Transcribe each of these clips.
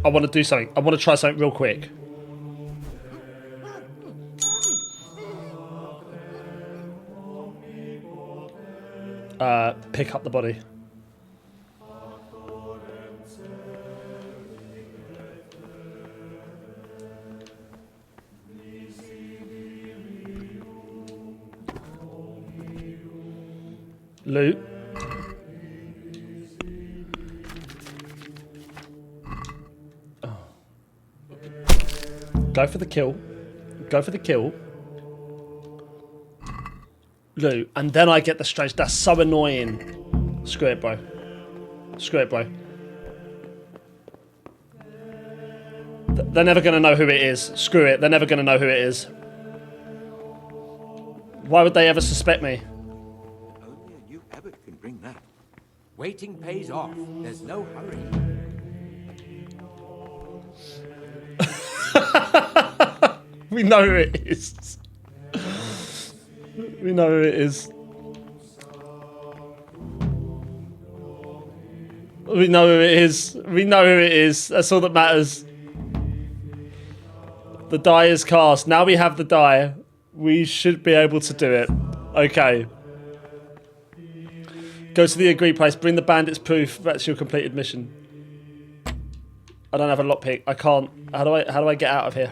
I want to do something. I want to try something real quick. Pick up the body. Loot. Oh. Go for the kill. Go for the kill. Loot. And then I get the strange. That's so annoying. Screw it, bro. Screw it, bro. They're never going to know who it is. Screw it. They're never going to know who it is. Why would they ever suspect me? Only a new abbot can bring that. Waiting pays off. There's no hurry. We know who it is. We know who it is. We know who it is. We know who it is. That's all that matters. The die is cast. Now we have the die. We should be able to do it. Okay. Go to the agreed place. Bring the bandits proof. That's your completed mission. I don't have a lockpick. I can't. How do I get out of here?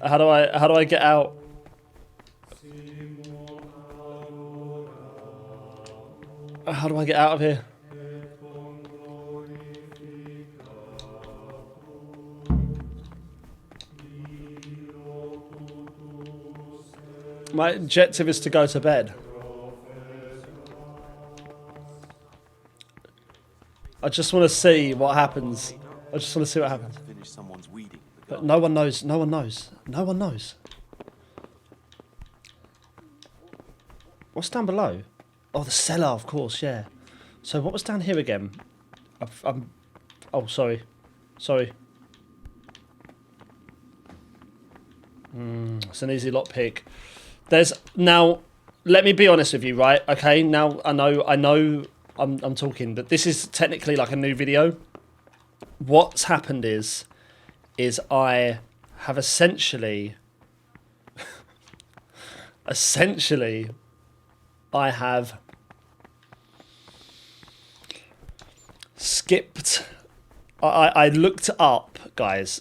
How do I get out? How do I get out of here? My objective is to go to bed. I just want to see what happens. I just want to see what happens. But no one knows. No one knows. No one knows. What's down below? Oh, the cellar, of course, yeah. So what was down here again? Oh, sorry. Sorry. It's an easy lockpick. There's now. Let me be honest with you, right? Okay. Now I know. I'm talking, but this is technically like a new video. What's happened is I have essentially, I have skipped. I looked up, guys,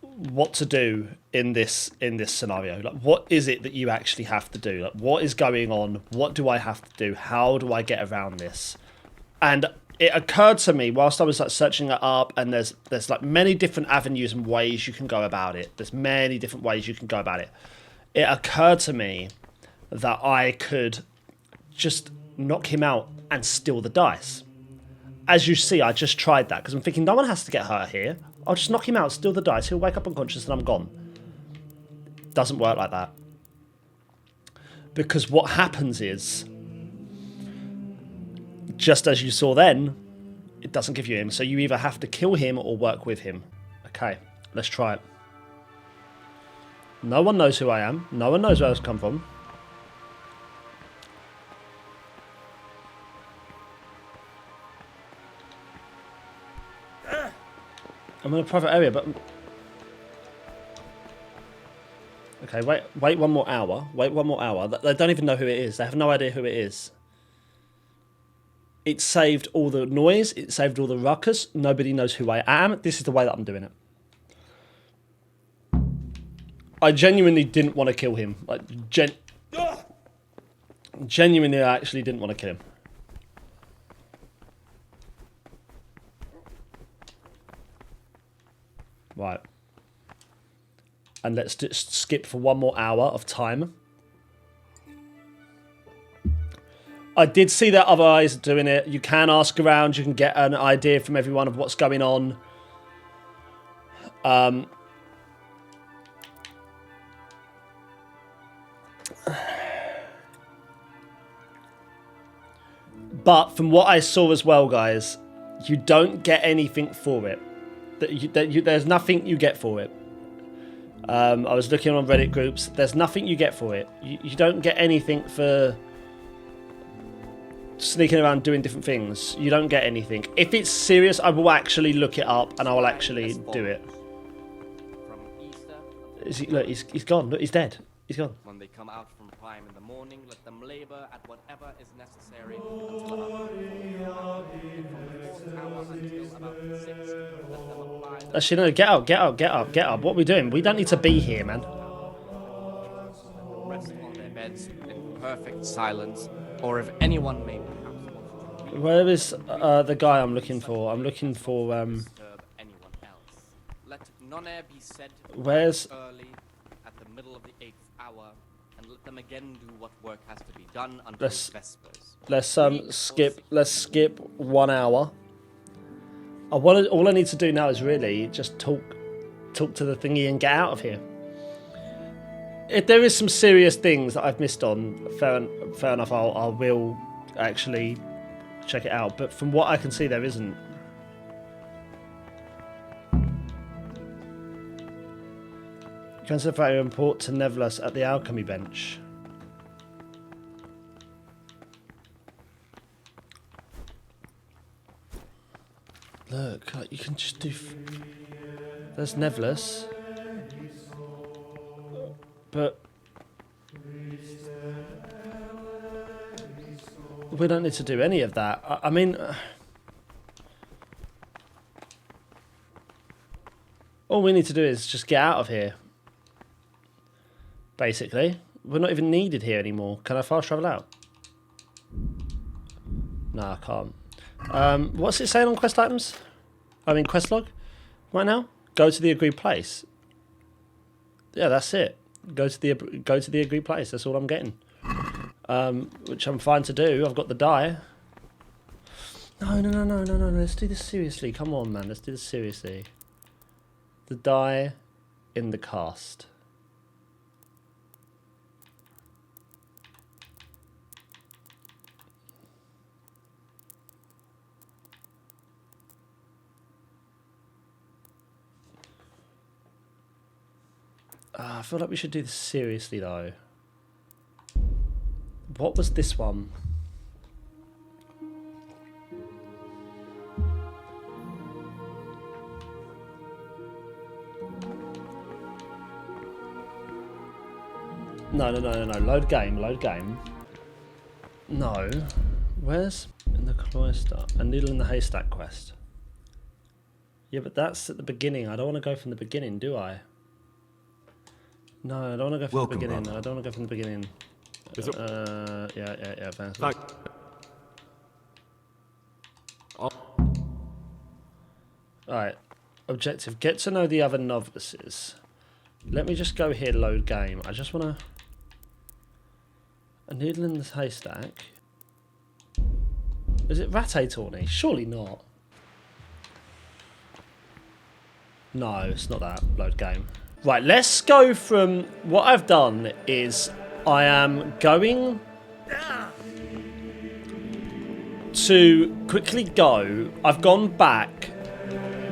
what to do in this scenario. Like, what is it that you actually have to do? Like, what is going on? What do I have to do? How do I get around this? And it occurred to me whilst I was like searching it up, and there's like many different avenues and ways you can go about it. There's many different ways you can go about it. It occurred to me that I could just knock him out and steal the dice. As you see, I just tried that because I'm thinking no one has to get hurt here. I'll just knock him out, steal the dice, he'll wake up unconscious and I'm gone. Doesn't work like that. Because what happens is, just as you saw then, it doesn't give you him. So you either have to kill him or work with him. Okay, let's try it. No one knows who I am. No one knows where I've come from. I'm in a private area, but... Okay, wait 1 more hour. Wait 1 more hour. They don't even know who it is. They have no idea who it is. It saved all the noise. It saved all the ruckus. Nobody knows who I am. This is the way that I'm doing it. I genuinely didn't want to kill him. Like, genuinely, I actually didn't want to kill him. Right. And let's just skip for 1 more hour of time. I did see that other eyes doing it. You can ask around. You can get an idea from everyone of what's going on. But from what I saw as well, guys, you don't get anything for it. There's nothing you get for it. I was looking on Reddit groups. There's nothing you get for it. You don't get anything for sneaking around doing different things, you don't get anything. If it's serious, I will actually look it up and I will actually do it. Is he, look, he's gone. Look, he's dead. He's gone. When they come out from prime in the morning, let them labor at whatever is necessary until about Actually, no, get up, get up, get up, get up. What are we doing? We don't need to be here, man. rest on their beds in perfect silence, or if anyone may perhaps Where is the guy I'm looking for? I'm looking for disturb anyone else. Let none ere be said Where's- early at the middle of the 8th hour, and let them again do what work has to be done until Let's- vespers. let's skip 1 hour. All I need to do now is really just talk to the thingy and get out of here. If there is some serious things that I've missed on, fair enough, I will actually check it out. But from what I can see, there isn't. Transfer and report to Neverless at the Alchemy bench. Look, like you can just do. There's Neverless, but we don't need to do any of that. I mean, all we need to do is just get out of here. Basically, we're not even needed here anymore. Can I fast travel out? No, I can't. What's it saying on quest items? I mean quest log right now. Go to the agreed place. Yeah, that's it. Go to the agreed place. That's all I'm getting. Which I'm fine to do. I've got the die. No. Let's do this seriously. Come on, man. Let's do this seriously. The die in the cast. I feel like we should do this seriously, though. What was this one? No. Load game. No. Where's in the cloister? A needle in the haystack quest. Yeah, but that's at the beginning. I don't want to go from the beginning, do I? No, I don't want to go from the beginning. Brother. I don't want to go from the beginning. Is it- Yeah. Thanks. Thank- Alright. Objective. Get to know the other novices. Let me just go here, load game. I just want to... A needle in the haystack. Is it Ratte Tourney? Surely not. No, it's not that. Load game. Right, let's go from... What I've done is I am going to quickly go. I've gone back,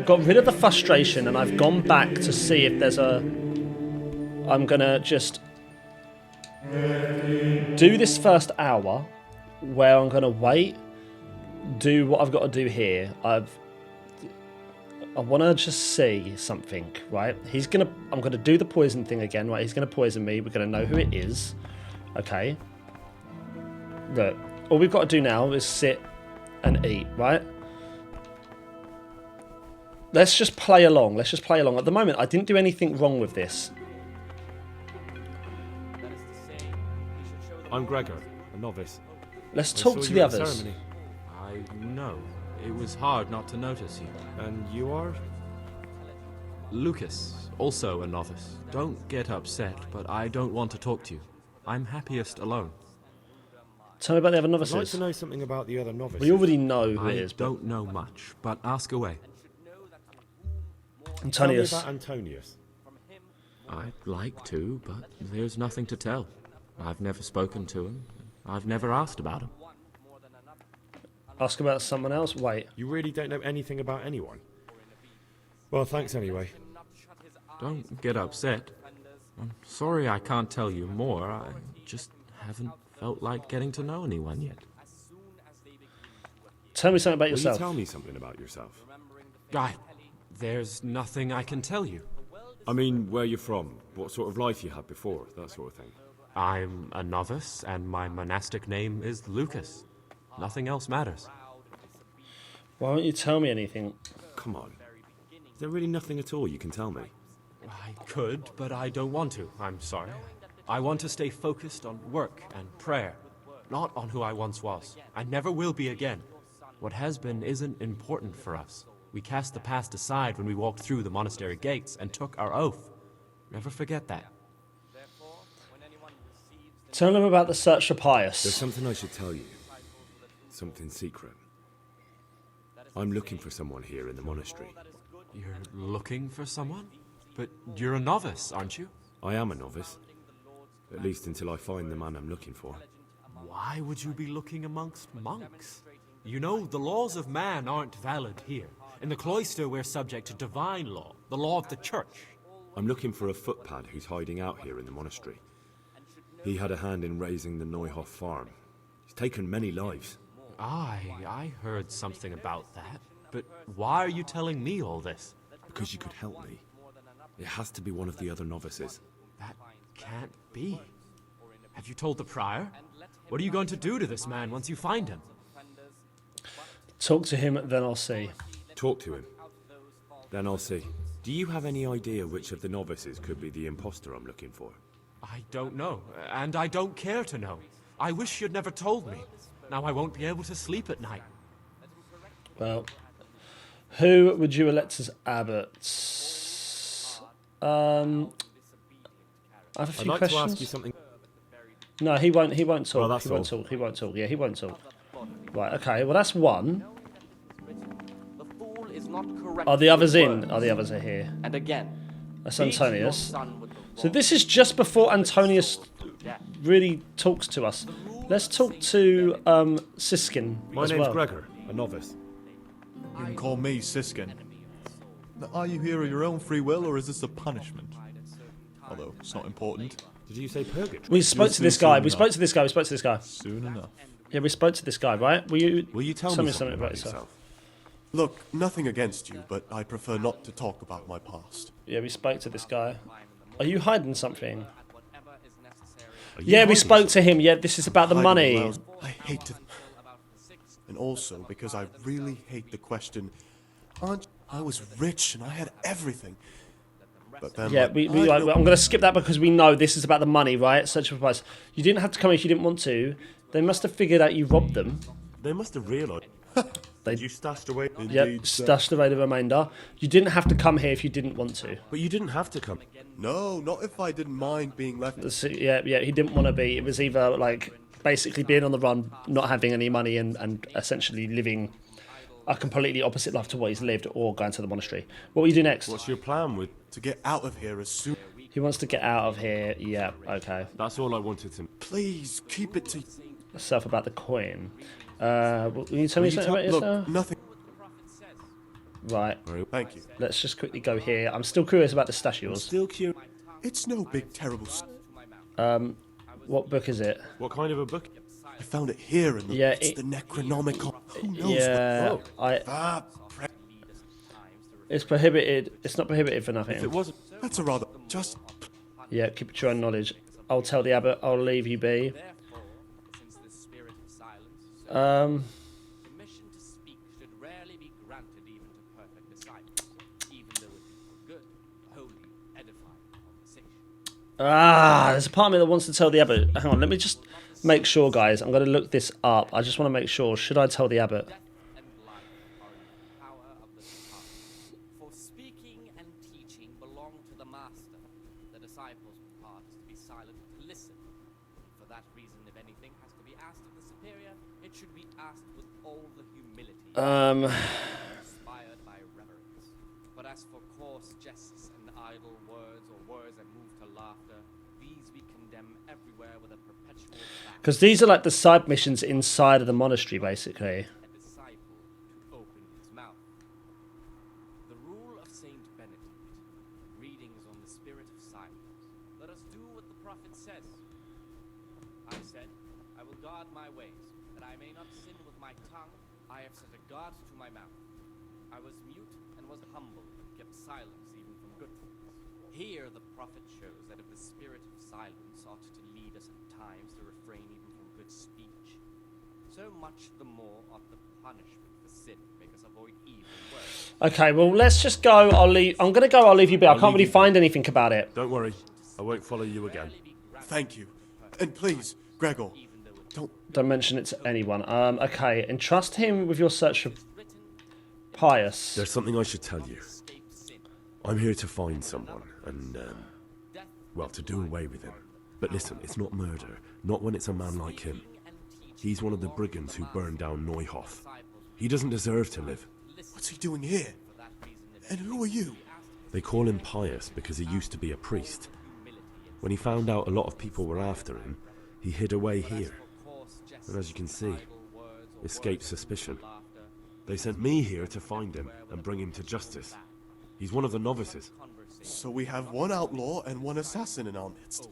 got rid of the frustration, and I've gone back to see if there's a... I'm going to just do this first hour where I'm going to wait, do what I've got to do here. I want to just see something, right? I'm going to do the poison thing again, right? He's going to poison me. We're going to know who it is. Okay. Look, all we've got to do now is sit and eat, right? Let's just play along. At the moment, I didn't do anything wrong with this. I'm Gregor, a novice. Let's I talk saw to you the at others. ceremony. I know. It was hard not to notice you. And you are? Lucas, also a novice. Don't get upset, but I don't want to talk to you. I'm happiest alone. Tell me about the other I'd like novices. to know something about the other novices. We already know who I it is, but don't know much, but ask away. Tell me Antonius. about Antonius. I'd like to, but there's nothing to tell. I've never spoken to him. I've never asked about him. Ask about someone else. Wait. You really don't know anything about anyone? Well, thanks anyway. Don't get upset. I'm sorry I can't tell you more. I just haven't felt like getting to know anyone yet. Tell me something about Will you yourself. tell me something about yourself? There's nothing I can tell you. I mean, where you're from, what sort of life you had before, that sort of thing. I'm a novice, and my monastic name is Lucas. Nothing else matters. Why won't you tell me anything? Come on. Is there really nothing at all you can tell me? I could, but I don't want to. I'm sorry. I want to stay focused on work and prayer, not on who I once was. I never will be again. What has been isn't important for us. We cast the past aside when we walked through the monastery gates and took our oath. Never forget that. Tell them about the search for There's Pious. something I should tell you. Something secret. I'm looking for someone here in the monastery. You're looking for someone? But you're a novice, aren't you? I am a novice. At least until I find the man I'm looking for. Why would you be looking amongst monks? You know, the laws of man aren't valid here. In the cloister, we're subject to divine law, the law of the church. I'm looking for a footpad who's hiding out here in the monastery. He had a hand in raising the Neuhoff farm. He's taken many lives. I heard something about that. But why are you telling me all this? Because you could help me. It has to be one of the other novices. That can't be. Have you told the prior? What are you going to do to this man once you find him? Talk to him, then I'll see. Talk to him. Then I'll see. Do you have any idea which of the novices could be the imposter I'm looking for? I don't know, and I don't care to know. I wish you'd never told me. Now I won't be able to sleep at night. Well, who would you elect as abbots? I have a I'd few like questions. to ask you something. No, he won't. He won't talk. Well, that's he won't all. talk. He won't talk. Yeah, he won't talk. Right. Okay. Well, that's one. The fool is not correct. Are the others with in? words. Are the others are here? And again, That's beat your Antonius. son with the So rod. this is just before Antonius really talks to us. Let's talk to Siskin My as name's well. Gregor, a novice. You can call me Siskin. Now, are you here of your own free will, or is this a punishment? Although, it's not important. Did you say purgatory? We spoke to see this guy. soon We spoke enough. to this guy. We spoke to this guy. Soon enough. Yeah, we spoke to this guy, right? Will you tell me something about yourself? yourself? Look, nothing against you, but I prefer not to talk about my past. Yeah, we spoke to this guy. Are you hiding something? Are you Yeah, we hiding spoke to him. Yeah, this is about the Hiding money. allows- I hate to... And also, because I really hate the question, aren't... I was rich and I had everything. But then... Yeah, like, I'm I don't- going to skip that because we know this is about the money, right? Search for Pious. You didn't have to come if you didn't want to. They must have figured out you robbed them. They must have realised. They- You stashed away. Yep, Indeed, sir. stashed away the remainder. You didn't have to come here if you didn't want to. But you didn't have to come. No, not if I didn't mind being left... So, yeah, he didn't want to be. It was either like basically being on the run, not having any money, and essentially living a completely opposite life to what he's lived, or going to the monastery. What will you do next? What's your plan with... To get out of here as soon... He wants to get out of here. Yeah, okay. That's all I wanted to... Please, keep it to... Stuff about the coin. Will you tell me something about Look, yourself? nothing... Right. Thank you. Let's just quickly go here. I'm still curious about the statues. Still curious. It's no big, terrible... What book is it? What kind of a book? I found it here in the... Yeah, it's it- the Necronomicon. Who knows Yeah, it's prohibited. It's not prohibited for If it nothing. wasn't... That's a rather... Just... Yeah, keep it to your own knowledge. I'll tell the abbot. I'll leave you be. Therefore, since the spirit of silence, permission to speak should rarely be granted even to perfect disciples, even though it be for good, holy, edifying conversation. There's a part of me that wants to tell the abbot. Hang on, let me just make sure, guys. I'm going to look this up. I just want to make sure. Should I tell the abbot? Death and life are in the power of the tongue. For speaking and teaching belong to the master. The disciples' part is to be silent, to listen. For that reason, if anything has to be asked of the superior, it should be asked with all the humility inspired by reverence. But as for coarse jests and idle words, or words that move to laughter, these we condemn everywhere with a perpetual fact. Because these are like the side missions inside of the monastery, basically. A disciple to open his mouth. The rule of Saint Benedict, readings on the spirit of silence. Let us do what the prophet says. I said, I will guard my ways, that I may not sin with my tongue, I have set a guard to my mouth. I was mute and was humble, and kept silence even from good things. Here the prophet shows that if the spirit of silence ought to lead us at times to refrain even from good speech, so much the more ought the punishment for sin make us avoid evil words. Okay, well, let's just go. I'm going to go. I'll leave you be. I can't really find anything about it. Don't worry, I won't follow you again. Thank you. And please, Gregor, Don't mention it to anyone. Okay, entrust him with your search for Pious. There's something I should tell you. I'm here to find someone and, well, to do away with him. But listen, it's not murder. Not when it's a man like him. He's one of the brigands who burned down Neuhof. He doesn't deserve to live. what's he doing here? And who are you? They call him Pious because he used to be a priest. When he found out a lot of people were after him, he hid away here. And as you can see, escaped suspicion. They sent me here to find him and bring him to justice. He's one of the novices. So we have one outlaw and one assassin in our midst.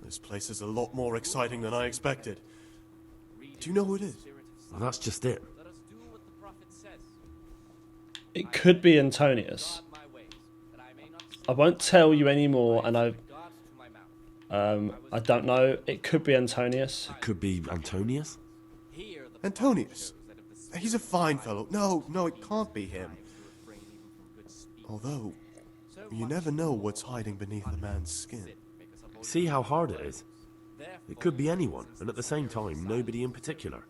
This place is a lot more exciting than I expected. Do you know who it is? Well, that's just it. Let us do what the prophet says. It could be Antonius. Guard my ways, that I may not sin I won't tell you anymore, and guard to my mouth. I don't know. It could be Antonius. It could be Antonius? Here the Antonius. He's a fine fellow. No, it can't be him. refrain even from good speech. Although, you never know what's hiding beneath a man's skin. Make us avoid See how hard it is? therefore It could be anyone, and at the same time, nobody in particular.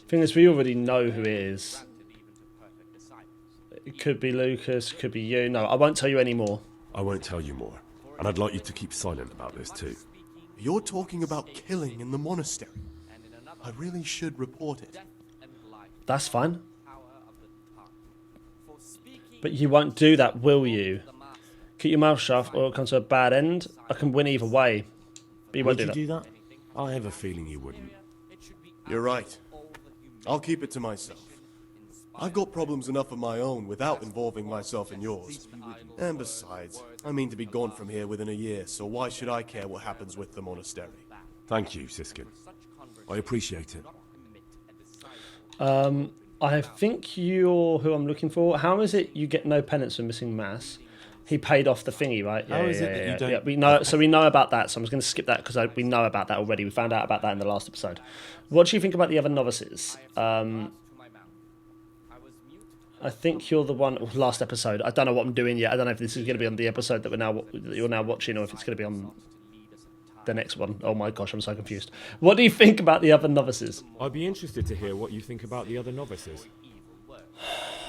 Thing is, we already know who it is. granted even to perfect disciples. It could be Lucas. Could be you. No, I won't tell you anymore. I won't tell you more. And I'd like you to keep silent about this too. You're talking about killing in the monastery. And in another I really should report it. death and life, That's fine. power of the tongue. For speaking But you won't do that, will you? the master, Keep your mouth shut, or it'll come to a bad end. I can win either way. But you won't Would do you that. do that? I have a feeling you wouldn't. it should be You're right. all the humility I'll keep it to myself. I've got problems enough of my own without involving myself in yours. And besides, I mean to be gone from here within a year, so why should I care what happens with the monastery? Thank you, Siskin. I appreciate it. I think you're who I'm looking for. How is it you get no penance for missing mass? He paid off the thingy, right? How is it that you don't- Yeah, we know. So we know about that. So I'm just going to skip that because we know about that already. We found out about that in the last episode. What do you think about the other novices? to my mouth. I was mute I think you're the one. Last episode. I don't know what I'm doing yet. I don't know if this is going to be on the episode that you're now watching, or if it's going to be on to lead us at time. the next one. Oh my gosh, I'm so confused. What do you think about the other novices, I'd be interested to hear what you think about the other novices.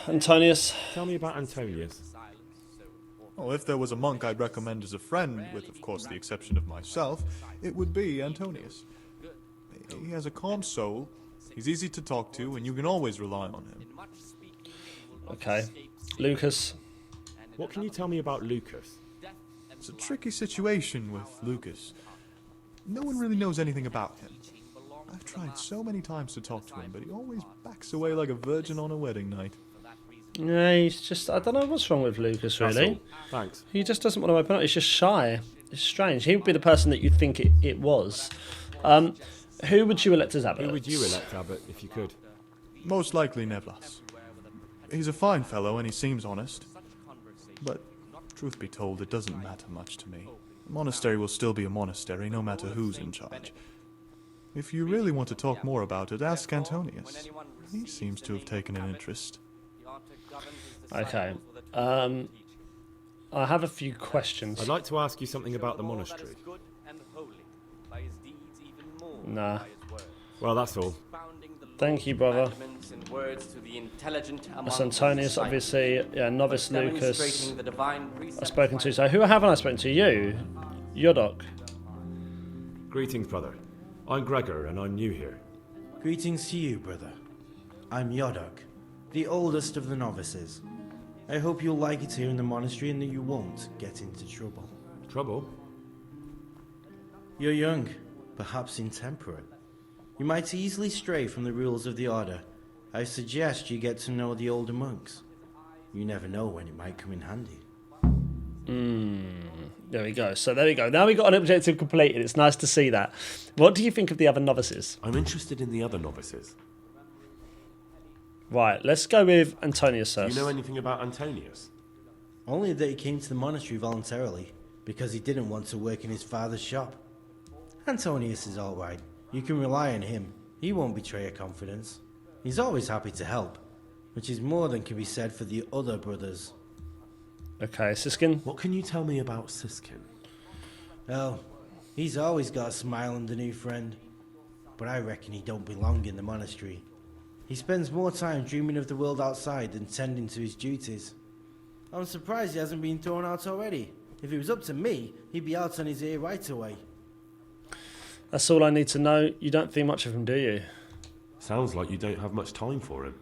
Antonius? Tell me about Antonius. Oh, if there was a monk I'd recommend as a friend, with of course the exception of myself, it would be Antonius. He has a calm soul, he's easy to talk to, and you can always rely on him. Much speaking will not Okay, escape sin, Lucas. and in What can you another tell me about Lucas? death and It's a tricky situation with Lucas. No one really knows anything about him. teaching belong I've tried so many times to talk to him, but he always backs away like a virgin on a wedding night. for that reason. Yeah, he's just. I don't know what's wrong with Lucas, That's really. all. Thanks. He just doesn't want to open up. He's just shy. It's strange. He would be the person that you'd think it was. Who would you elect as abbot? Who would you elect, Abbot, if you could? Most likely Neblas. He's a fine fellow and he seems honest. But, truth be told, it doesn't matter much to me. The monastery will still be a monastery, no matter who's in charge. If you really want to talk more about it, ask Antonius. He seems to have taken an interest. He ought to govern his Okay. disciples with a truthful teaching. I have a few questions. I'd like to ask you something about the All that monastery. is good and holy, by his deeds even more Nah. by his words. Well, that's all. Founding the Thank laws you, and brother. commandments in words to the intelligent among That's his Antonius, disciples, obviously. Yeah, novice but Lucas. demonstrating the divine precepts I've spoken to. by So who haven't I spoken to? You, Yodok. Greetings, brother. I'm Gregor, and I'm new here. Greetings to you, brother. I'm Yodok, the oldest of the novices. I hope you'll like it here in the monastery and that you won't get into trouble. Trouble? You're young, perhaps intemperate. You might easily stray from the rules of the order. I suggest you get to know the older monks. You never know when it might come in handy. There we go. So there we go. Now we got an objective completed. It's nice to see that. What do you think of the other novices? I'm interested in the other novices. Right, let's go with Antonius Do first. you know anything about Antonius? Only that he came to the monastery voluntarily, because he didn't want to work in his father's shop. Antonius is alright. You can rely on him. He won't betray your confidence. He's always happy to help, which is more than can be said for the other brothers. Okay, Siskin. What can you tell me about Siskin? Well, he's always got a smile on the new friend. But I reckon he don't belong in the monastery. He spends more time dreaming of the world outside than tending to his duties. I'm surprised he hasn't been thrown out already. If it was up to me, he'd be out on his ear right away. That's all I need to know. You don't think much of him, do you? Sounds like you don't have much time for him.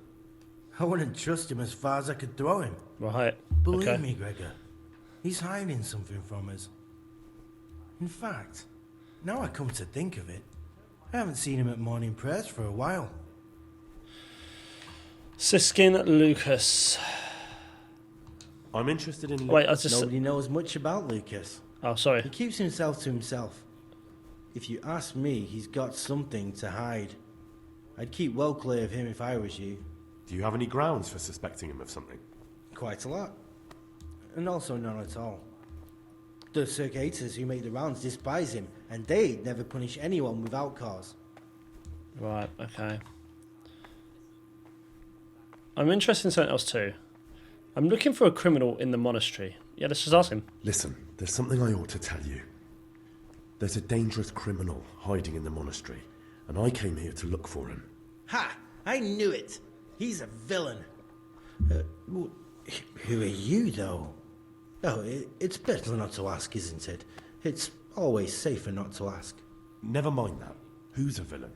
I wouldn't trust him as far as I could throw him. Right. Believe Okay. me, Gregor, he's hiding something from us. In fact, now I come to think of it, I haven't seen him at morning prayers for a while. Siskin Lucas. I'm interested in... Wait, I just... Nobody knows much about Lucas. Oh, sorry. He keeps himself to himself. If you ask me, he's got something to hide. I'd keep well clear of him if I was you. Do you have any grounds for suspecting him of something? Quite a lot. And also none at all. The circuitous who make the rounds despise him, and they never punish anyone without cause. Right, okay. I'm interested in something else too. I'm looking for a criminal in the monastery. Yeah, let's just ask him. Listen, there's something I ought to tell you. There's a dangerous criminal hiding in the monastery, and I came here to look for him. Ha! I knew it! He's a villain. Who are you, though? Oh, it's better not to ask, isn't it? It's always safer not to ask. Never mind that. Who's a villain?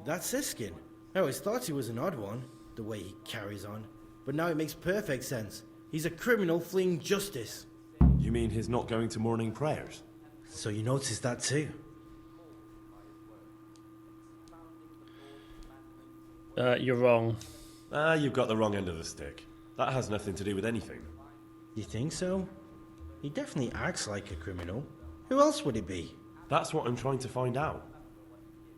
That's Siskin. I always thought he was an odd one, the way he carries on. But now it makes perfect sense. He's a criminal fleeing justice. You mean he's not going to morning prayers? So you noticed that too? You're wrong. You've got the wrong end of the stick. That has nothing to do with anything. You think so? He definitely acts like a criminal. Who else would it be? That's what I'm trying to find out.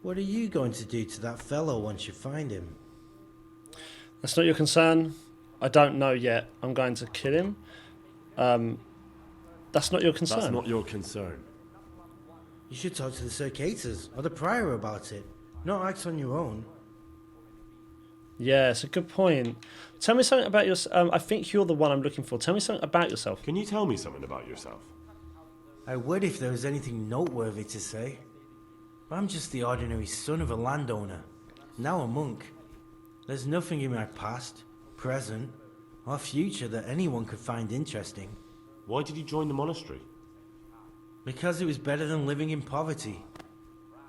What are you going to do to that fellow once you find him? That's not your concern. I don't know yet. I'm going to kill him. That's not your concern. That's not your concern. You should talk to the circuitous or the prior about it. Not act on your own. Yeah, it's a good point. Tell me something about yourself. I think you're the one I'm looking for. Tell me something about yourself. Can you tell me something about yourself? I would if there was anything noteworthy to say. But I'm just the ordinary son of a landowner, now a monk. There's nothing in my past, present, or future that anyone could find interesting. Why did you join the monastery? Because it was better than living in poverty.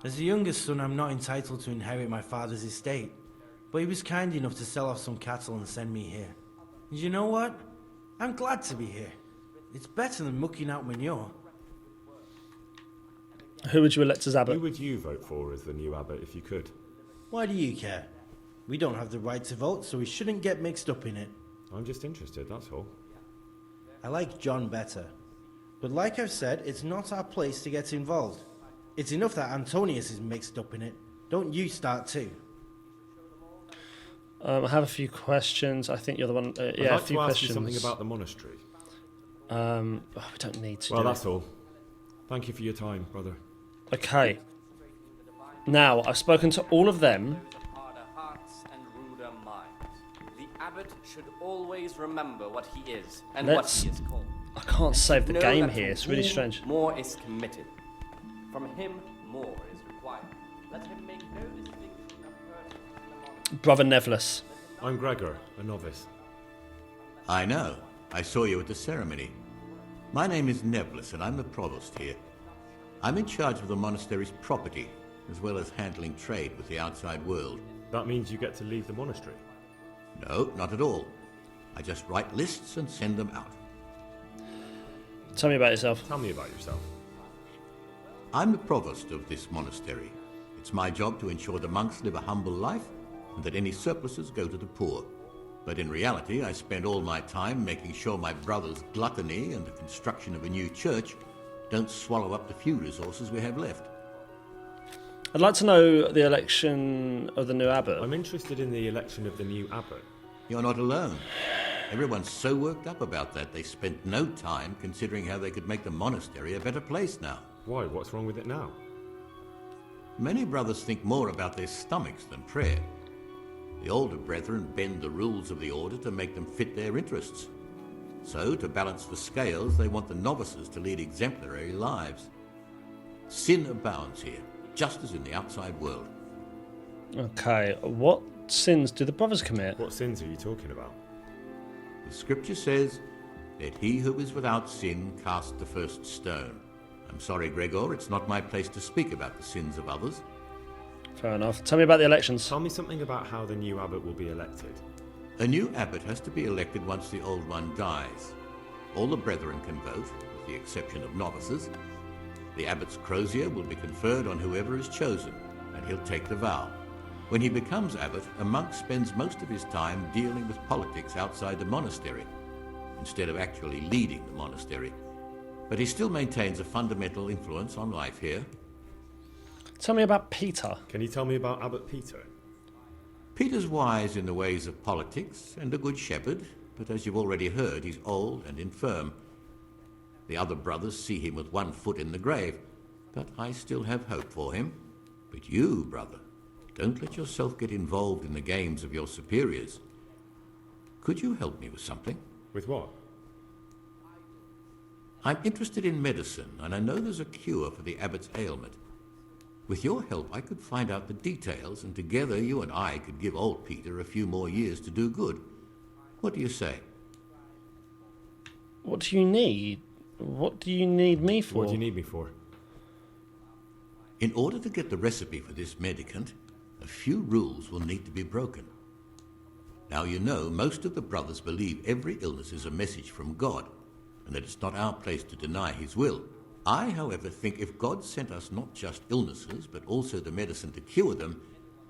As the youngest son, I'm not entitled to inherit my father's estate, but he was kind enough to sell off some cattle and send me here. And you know what? I'm glad to be here. It's better than mucking out manure. Who would you elect as abbot? Who would you vote for as the new abbot if you could? Why do you care? We don't have the right to vote, so we shouldn't get mixed up in it. I'm just interested, that's all. I like John better. But like I've said, it's not our place to get involved. It's enough that Antonius is mixed up in it. Don't you start too. I have a few questions. I think you're the one. I'd Yeah, a like few to ask questions. you something about the monastery. We don't need to. Well, do that's all. Thank you for your time, brother. it. Okay. Now I've spoken to all of them. Harder hearts and ruder minds. The abbot should always remember what he is and Let's- what he is called. I can't save the Know game that here. from It's really whom strange. More is committed. From him, more is required. Let him make no distinction of person in the monastery. Brother Nevlus. I'm Gregor, a novice. I know. I saw you at the ceremony. My name is Nevlus, and I'm the provost here. I'm in charge of the monastery's property, as well as handling trade with the outside world. That means you get to leave the monastery. No, not at all. I just write lists and send them out. Tell me about yourself. Tell me about yourself. I'm the provost of this monastery. It's my job to ensure the monks live a humble life and that any surpluses go to the poor. But in reality, I spend all my time making sure my brother's gluttony and the construction of a new church don't swallow up the few resources we have left. I'd like to know the election of the new abbot. I'm interested in the election of the new abbot. You're not alone. Everyone's so worked up about that they spent no time considering how they could make the monastery a better place now. Why? What's wrong with it now? Many brothers think more about their stomachs than prayer. The older brethren bend the rules of the order to make them fit their interests. So, to balance the scales, they want the novices to lead exemplary lives. Sin abounds here, just as in the outside world. Okay, what sins do the brothers commit? What sins are you talking about? The scripture says, "Let he who is without sin cast the first stone." I'm sorry, Gregor, it's not my place to speak about the sins of others. Fair enough. Tell me about the elections. Tell me something about how the new abbot will be elected. A new abbot has to be elected once the old one dies. All the brethren can vote, with the exception of novices. The abbot's crozier will be conferred on whoever is chosen, and he'll take the vow. When he becomes abbot, a monk spends most of his time dealing with politics outside the monastery, instead of actually leading the monastery. But he still maintains a fundamental influence on life here. Tell me about Peter. Can you tell me about Abbot Peter? Peter's wise in the ways of politics and a good shepherd, but as you've already heard, he's old and infirm. The other brothers see him with one foot in the grave, but I still have hope for him. But you, brother, don't let yourself get involved in the games of your superiors. Could you help me with something? With what? I'm interested in medicine, and I know there's a cure for the abbot's ailment. With your help, I could find out the details, and together you and I could give old Peter a few more years to do good. What do you say? What do you need? What do you need me for? What do you need me for? In order to get the recipe for this medicament, a few rules will need to be broken. Now you know, most of the brothers believe every illness is a message from God, and that it's not our place to deny his will. I, however, think if God sent us not just illnesses, but also the medicine to cure them,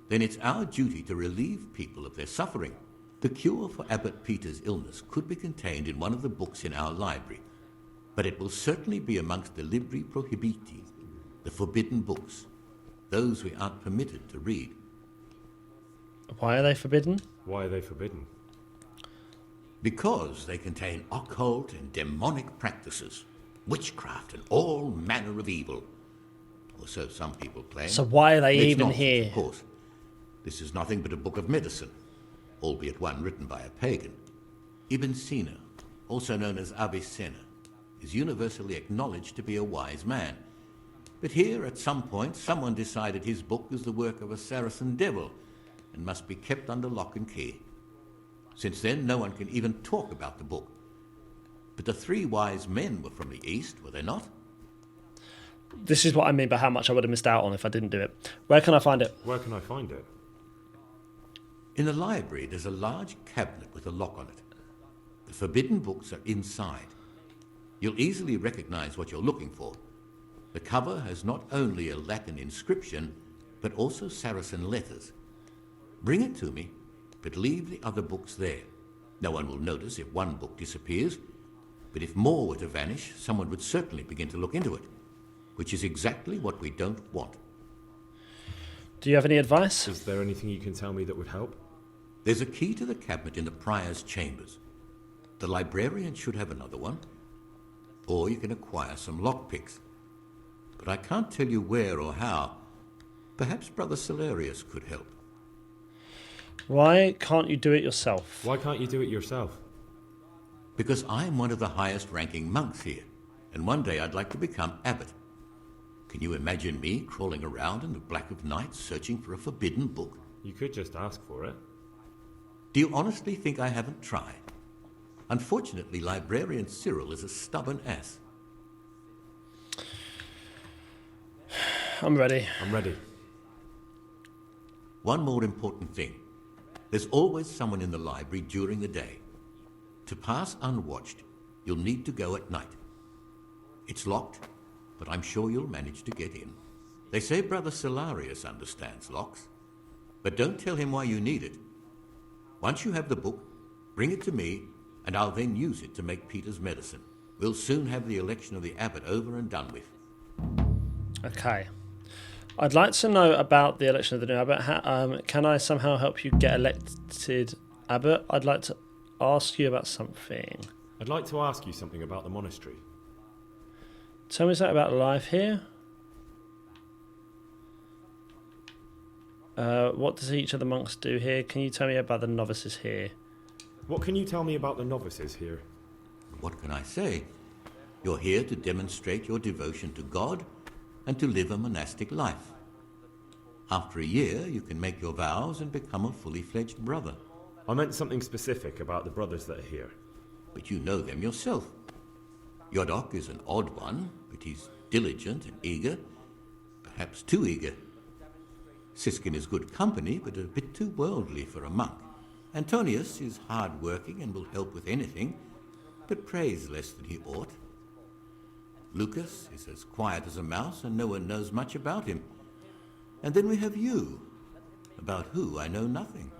then it's our duty to relieve people of their suffering. The cure for Abbot Peter's illness could be contained in one of the books in our library, but it will certainly be amongst the Libri Prohibiti, the forbidden books, those we aren't permitted to read. Why are they forbidden? Why are they forbidden? Because they contain occult and demonic practices, witchcraft and all manner of evil. Or so some people claim. So why are they It's even nonsense, here? Of course. This is nothing but a book of medicine, albeit one written by a pagan. Ibn Sina, also known as Avicenna, is universally acknowledged to be a wise man. But here, at some point, someone decided his book was the work of a Saracen devil and must be kept under lock and key. Since then, no one can even talk about the book. But the three wise men were from the East, were they not? This is what I mean by how much I would have missed out on if I didn't do it. Where can I find it? Where can I find it? In the library, there's a large cabinet with a lock on it. The forbidden books are inside. You'll easily recognize what you're looking for. The cover has not only a Latin inscription, but also Saracen letters. Bring it to me, but leave the other books there. No one will notice if one book disappears, but if more were to vanish, someone would certainly begin to look into it, which is exactly what we don't want. Do you have any advice? Is there anything you can tell me that would help? There's a key to the cabinet in the prior's chambers. The librarian should have another one, or you can acquire some lockpicks. But I can't tell you where or how. Perhaps Brother Celerius could help. Why can't you do it yourself? Why can't you do it yourself? Because I'm one of the highest ranking monks here, and one day I'd like to become abbot. Can you imagine me crawling around in the black of night searching for a forbidden book? You could just ask for it. Do you honestly think I haven't tried? Unfortunately, Librarian Cyril is a stubborn ass. I'm ready. I'm ready. One more important thing. There's always someone in the library during the day. To pass unwatched, you'll need to go at night. It's locked, but I'm sure you'll manage to get in. They say Brother Celerius understands locks, but don't tell him why you need it. Once you have the book, bring it to me, and I'll then use it to make Peter's medicine. We'll soon have the election of the abbot over and done with. Okay. I'd like to know about the election of the new abbot. Can I somehow help you get elected abbot? I'd like to ask you about something. I'd like to ask you something about the monastery. Tell me something about life here. What does each of the monks do here? Can you tell me about the novices here? What can you tell me about the novices here? What can I say? You're here to demonstrate your devotion to God and to live a monastic life. After a year, you can make your vows and become a fully fledged brother. I meant something specific about the brothers that are here. But you know them yourself. Yodok is an odd one, but he's diligent and eager, perhaps too eager. Siskin is good company, but a bit too worldly for a monk. Antonius is hard-working and will help with anything, but prays less than he ought. Lucas is as quiet as a mouse, and no one knows much about him. And then we have you, about who I know nothing.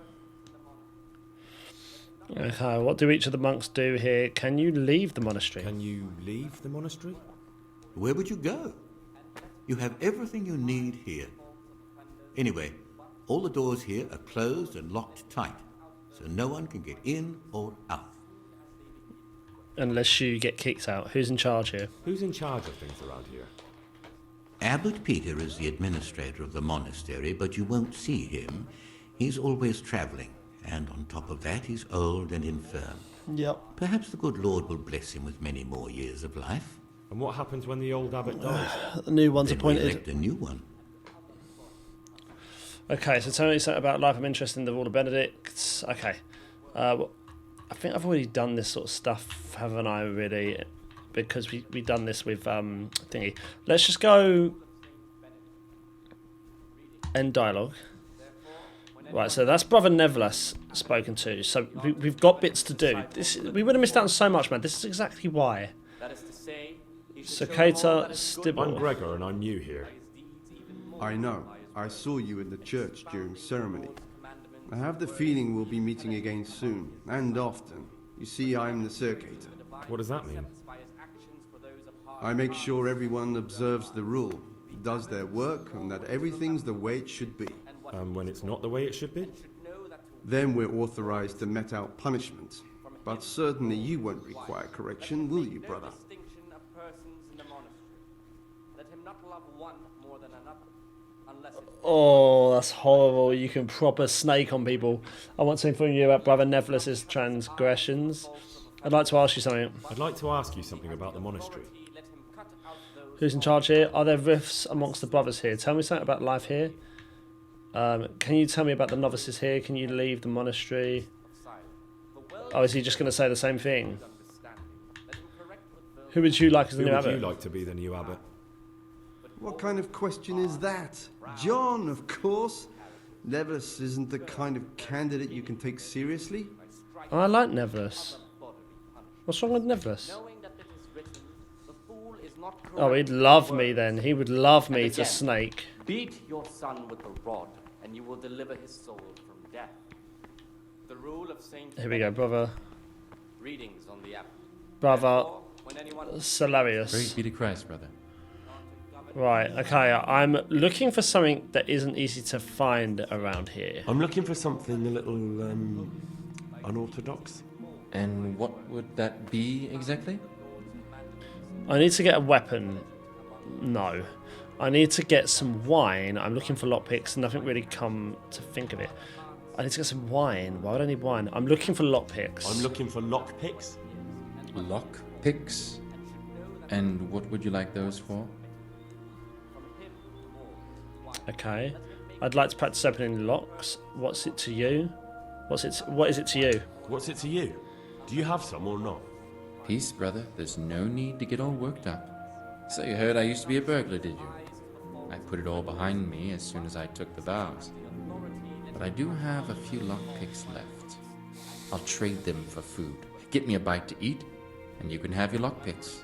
Okay, what do each of the monks do here? Can you leave the monastery? Can you leave the monastery? Where would you go? You have everything you need here. Anyway, all the doors here are closed and locked tight, so no one can get in or out. Unless you get kicked out. Who's in charge here? Who's in charge of things around here? Abbot Peter is the administrator of the monastery, but you won't see him. He's always travelling, and on top of that, he's old and infirm. Yep. Perhaps the good Lord will bless him with many more years of life. And what happens when the old abbot dies? The new one's Then we appointed. elect a new one. Okay, so tell me something about life. I'm interested in the Order of Benedicts. Okay. Well, I think I've already done this sort of stuff, haven't I, really? Because we done this with thingy. Let's just go end dialogue. Right, so that's Brother Nevelas spoken to. So we've got bits to do. We would have missed out on so much, man. This is exactly why. That is to say, Cicada I'm Stibble. Gregor and I'm new here. I know. I saw you in the church during ceremony. I have the feeling we'll be meeting again soon, and often. You see, I'm the circator. What does that mean? I make sure everyone observes the rule, does their work, and that everything's the way it should be. When it's not the way it should be? Then we're authorized to mete out punishment. But certainly you won't require correction, will you, brother? Oh, that's horrible. You can proper snake on people. I want to inform you about Brother Nevelas's transgressions. I'd like to ask you something. I'd like to ask you something about the monastery. Who's in charge here? Are there rifts amongst the brothers here? Tell me something about life here. Can you tell me about the novices here? Can you leave the monastery? Oh, is he just going to say the same thing? Who would you like as the Who new would abbot? you like to be the new abbot? What kind of question is that? John, of course. Nevis isn't the kind of candidate you can take seriously. Oh, I like Nevelas. What's wrong with Nevelas? Oh, he'd love me then. He would love me to snake. Beat your son with the rod, and you will deliver his soul from death. The rule of Saint Here we go, brother. Readings on the app. Brother When anyone Salarius. Praise be to Christ, brother. Right, okay, I'm looking for something that isn't easy to find around here. I'm looking for something a little unorthodox. And what would that be exactly? I need to get a weapon. No. I need to get some wine. I'm looking for lockpicks. Nothing really come to think of it. I need to get some wine. Why would I need wine? I'm looking for lockpicks. I'm looking for lockpicks. Lock picks? And what would you like those for? Okay. I'd like to practice opening locks. What's it to you? What is it to you? What's it to you? Do you have some or not? Peace, brother. There's no need to get all worked up. So you heard I used to be a burglar, did you? I put it all behind me as soon as I took the vows. But I do have a few lockpicks left. I'll trade them for food. Get me a bite to eat, and you can have your lockpicks.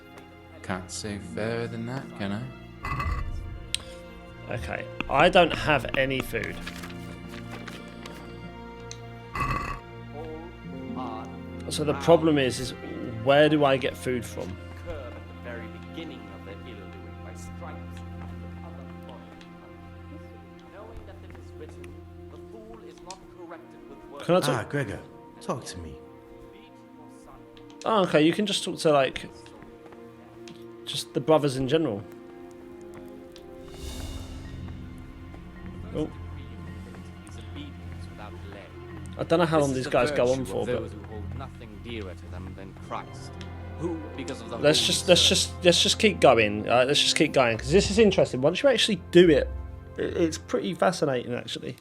Can't say fairer than that, can I? Okay. I don't have any food. So the problem is where do I get food from? Can I talk? Ah, Gregor, talk to me. Oh, okay. You can just talk to like just the brothers in general. Oh. I don't know how long these guys go on for, but those who hold nothing dearer to them than Christ, who, because of the let's just keep going. Let's just keep going because this is interesting. Once you actually do it, it's pretty fascinating. Actually,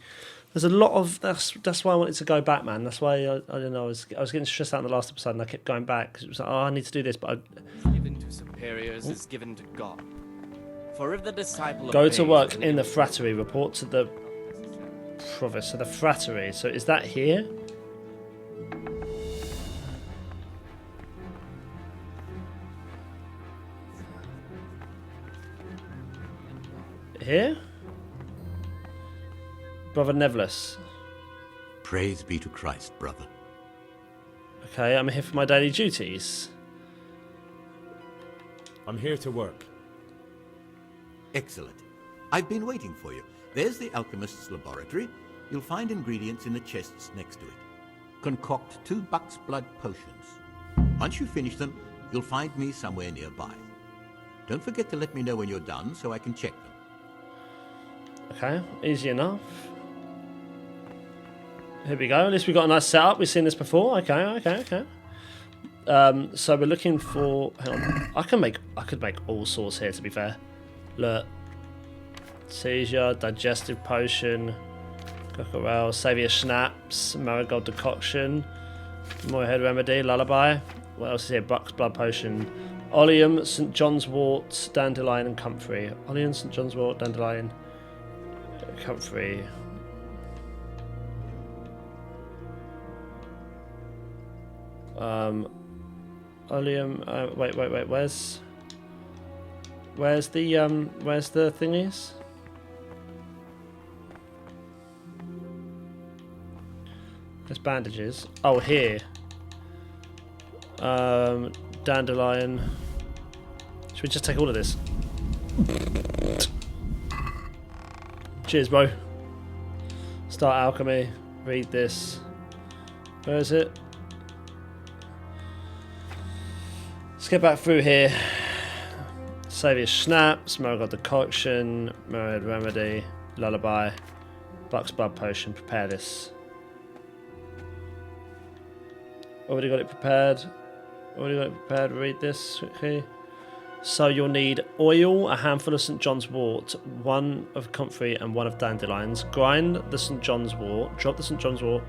there's a lot of that's why I wanted to go back, man. That's why I don't know. I was getting stressed out in the last episode, and I kept going back because it was like, oh, I need to do this, but given to superiors is given to God. For if the disciple go to work in the frattery. Report to the provost. So the frattery. So is that here? Here? Brother Nevlis. Praise be to Christ, brother. Okay, I'm here for my daily duties. I'm here to work. Excellent. I've been waiting for you. There's the alchemist's laboratory. You'll find ingredients in the chests next to it. Concoct 2 buck's blood potions. Once you finish them, you'll find me somewhere nearby. Don't forget to let me know when you're done so I can check them. Okay, easy enough. Here we go. At least we got a nice setup. We've seen this before. Okay. So we're looking for. Hang on. I could make all sorts here. To be fair, look. Seizure, digestive potion, cockerel, saviour schnapps, marigold decoction, moorhead remedy, lullaby. What else is here? Buck's blood potion, oleum, St John's wort, dandelion, and comfrey. Oleum, St John's wort, dandelion, comfrey. Oleum. Wait. Where's the thingies? There's bandages. Oh, here. Dandelion. Should we just take all of this? Cheers, bro. Start alchemy. Read this. Where is it? Let's get back through here. Saviour schnapps, marigold decoction, moorhead remedy, lullaby, Buck's blood potion. Prepare this. Already got it prepared. Read this quickly. So you'll need oil, a handful of St John's wort, 1 of comfrey and 1 of dandelions. Grind the St John's wort, drop the St John's wort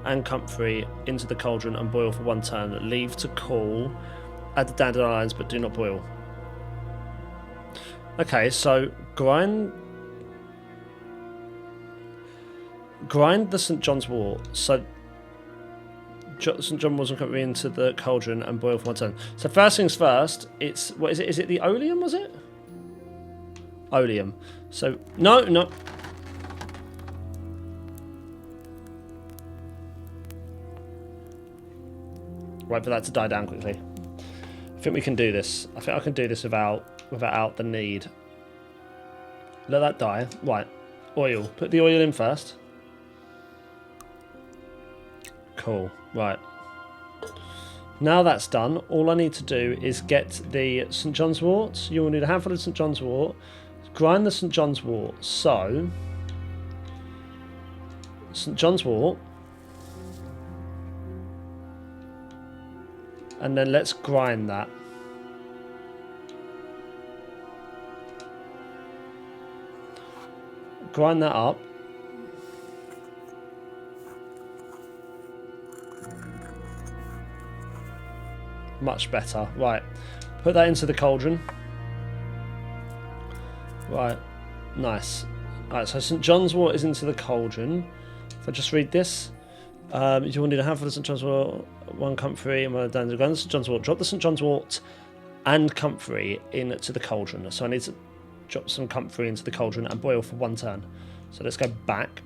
and comfrey into the cauldron and boil for 1 turn. Leave to cool. Add the dandelions, but do not boil. Okay, so grind the St John's wort. So St John wasn't coming into the cauldron and boil for 1 turn. So first things first, it's what is it? Is it the oleum? Was it oleum? So no. Wait for that to die down quickly. I think we can do this. I think I can do this without the need. Let that die. Right, oil. Put the oil in first. Cool. Right. Now that's done, all I need to do is get the St John's wort. You will need a handful of St John's wort. Grind the St John's wort. So, St John's wort. And then let's grind that. Grind that up. Much better. Right. Put that into the cauldron. Right. Nice. Alright, so St John's wort is into the cauldron. If I just read this. You will need a handful of St John's wort, 1 comfrey and 1 dandelion. St John's wort. Drop the St John's wort and comfrey into the cauldron. So I need to drop some comfrey into the cauldron and boil for 1 turn. So let's go back.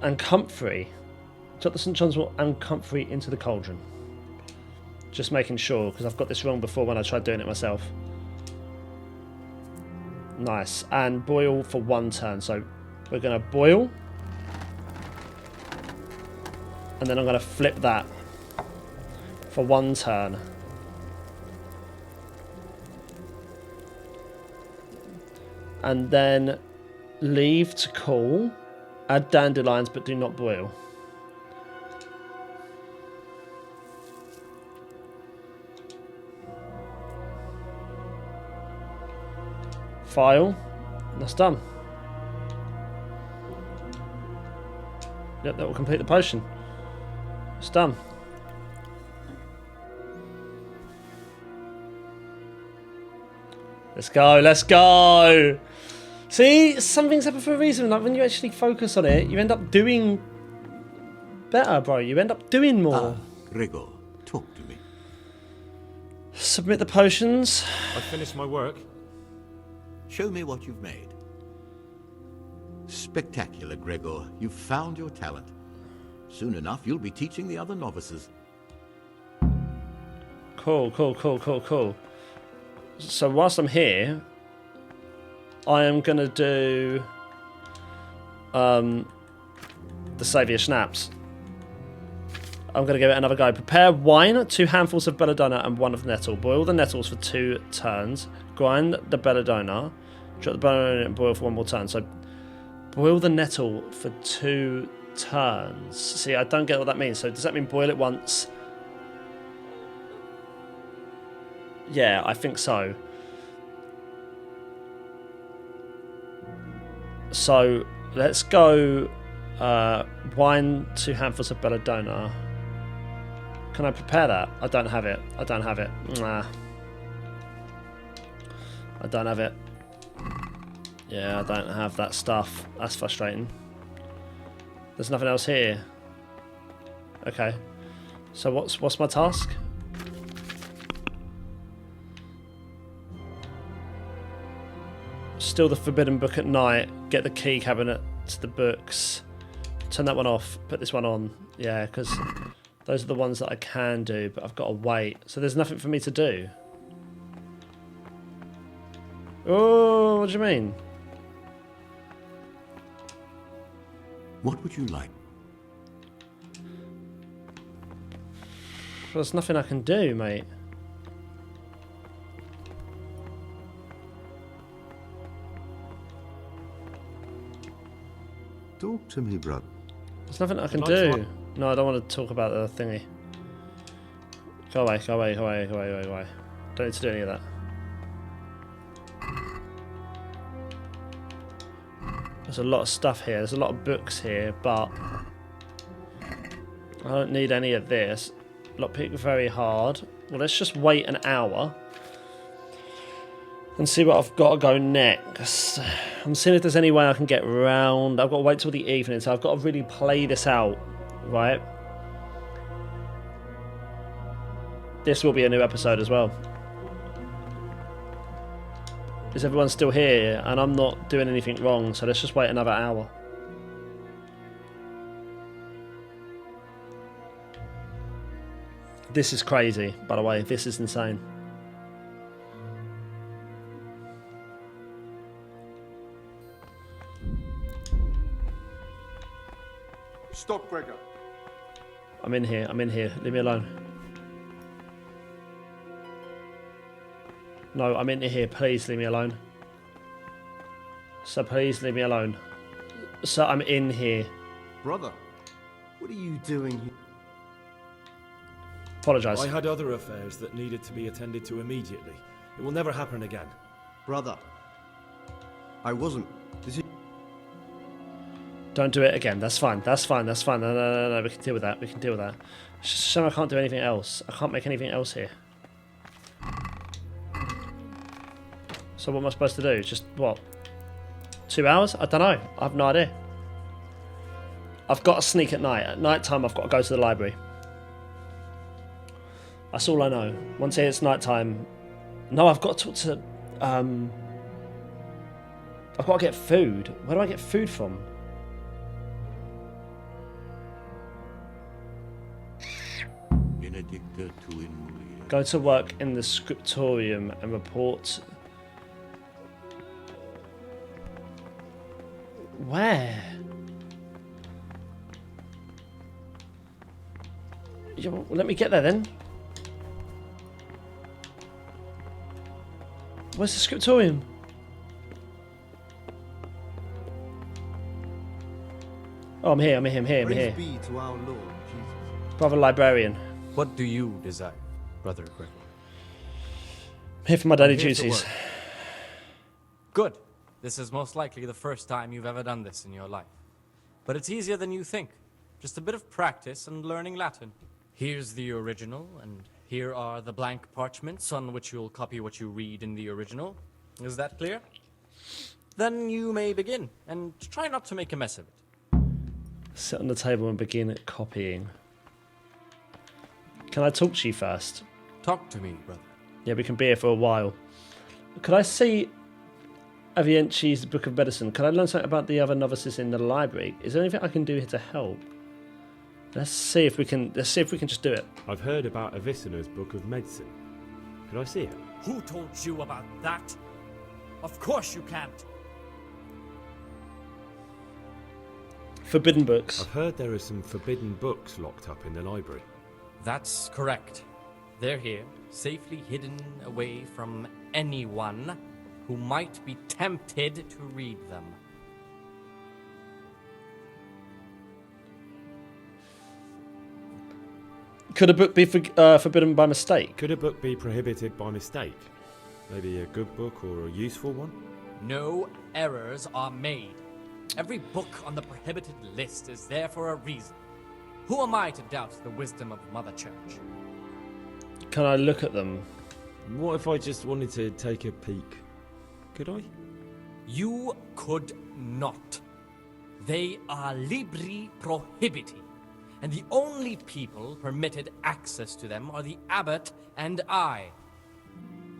And comfrey. Drop the St John's wort and comfrey into the cauldron. Just making sure, because I've got this wrong before when I tried doing it myself. Nice. And boil for 1 turn. So We're going to boil. And then I'm going to flip that for 1 turn. And then leave to cool. Add dandelions, but do not boil. File. That's done. Yep, that will complete the potion. It's done. Let's go, let's go! See, some things happen for a reason. Like when you actually focus on it, you end up doing better, bro. You end up doing more. Gregor, talk to me. Submit the potions. I finished my work. Show me what you've made. Spectacular, Gregor. You've found your talent. Soon enough, you'll be teaching the other novices. Cool, cool, cool, cool, cool. So whilst I'm here, I am going to do the Saviour Schnapps. I'm going to give it another go. Prepare wine, 2 handfuls of belladonna and 1 of nettle. Boil the nettles for 2 turns. Grind the belladonna. Drop the belladonna and boil for 1 more turn. So boil the nettle for 2 turns. See, I don't get what that means. So does that mean boil it once? Yeah, I think so. So let's go wine, 2 handfuls of belladonna. Can I prepare that? I don't have it. I don't have it. Nah. I don't have it. Yeah, I don't have that stuff. That's frustrating. There's nothing else here. Okay. So what's my task? Steal the forbidden book at night. Get the key cabinet to the books. Turn that one off. Put this one on. Yeah, because those are the ones that I can do, but I've got to wait. So there's nothing for me to do. Oh, what do you mean? What would you like? There's nothing I can do, mate. Talk to me, brother. There's nothing I can do. No, I don't want to talk about the thingy. Go away, go away, go away, go away, go away. Don't need to do any of that. There's a lot of stuff here. There's a lot of books here, but I don't need any of this. Lockpick very hard. Well, let's just wait an hour and see what I've got to go next. I'm seeing if there's any way I can get around. I've got to wait till the evening, so I've got to really play this out, right? This will be a new episode as well. Is everyone still here? And I'm not doing anything wrong, so let's just wait another hour. This is crazy, by the way. This is insane. Stop, Gregor. I'm in here. I'm in here. Leave me alone. No, I'm in here. Please leave me alone. So please leave me alone. So I'm in here. Brother, what are you doing here? Apologise. I had other affairs that needed to be attended to immediately. It will never happen again. Brother, I wasn't. This is... Don't do it again. That's fine. That's fine. That's fine. No, no, no, no. We can deal with that. We can deal with that. It's just shame I can't do anything else. I can't make anything else here. So what am I supposed to do? Just, what? 2 hours? I don't know. I have no idea. I've got to sneak at night. At night time, I've got to go to the library. That's all I know. Once it's night time... No, I've got to talk to... I've got to get food. Where do I get food from? Go to work in the scriptorium and report Where? Yeah, well, let me get there then. Where's the scriptorium? Oh, I'm here. Praise be to our Lord Jesus. Brother librarian. What do you desire, Brother Gregor? I'm here for my daily I'm here to duties. work. Good. This is most likely the first time you've ever done this in your life. But it's easier than you think. Just a bit of practice and learning Latin. Here's the original, and here are the blank parchments on which you'll copy what you read in the original. Is that clear? Then you may begin, and try not to make a mess of it. Sit on the table and begin copying. Can I talk to you first? Talk to me, brother. Yeah, we can be here for a while. Could I see Avienchi's Book of Medicine? Can I learn something about the other novices in the library? Is there anything I can do here to help? Let's see if we can just do it. I've heard about Avicenna's Book of Medicine. Could I see it? Who told you about that? Of course you can't. Forbidden books. I've heard there are some forbidden books locked up in the library. That's correct. They're here, safely hidden away from anyone who might be tempted to read them. Could a book be forbidden by mistake? Could a book be prohibited by mistake? Maybe a good book or a useful one? No errors are made. Every book on the prohibited list is there for a reason. Who am I to doubt the wisdom of Mother Church? Can I look at them? What if I just wanted to take a peek? Could I? You could not. They are libri prohibiti, and the only people permitted access to them are the abbot and I.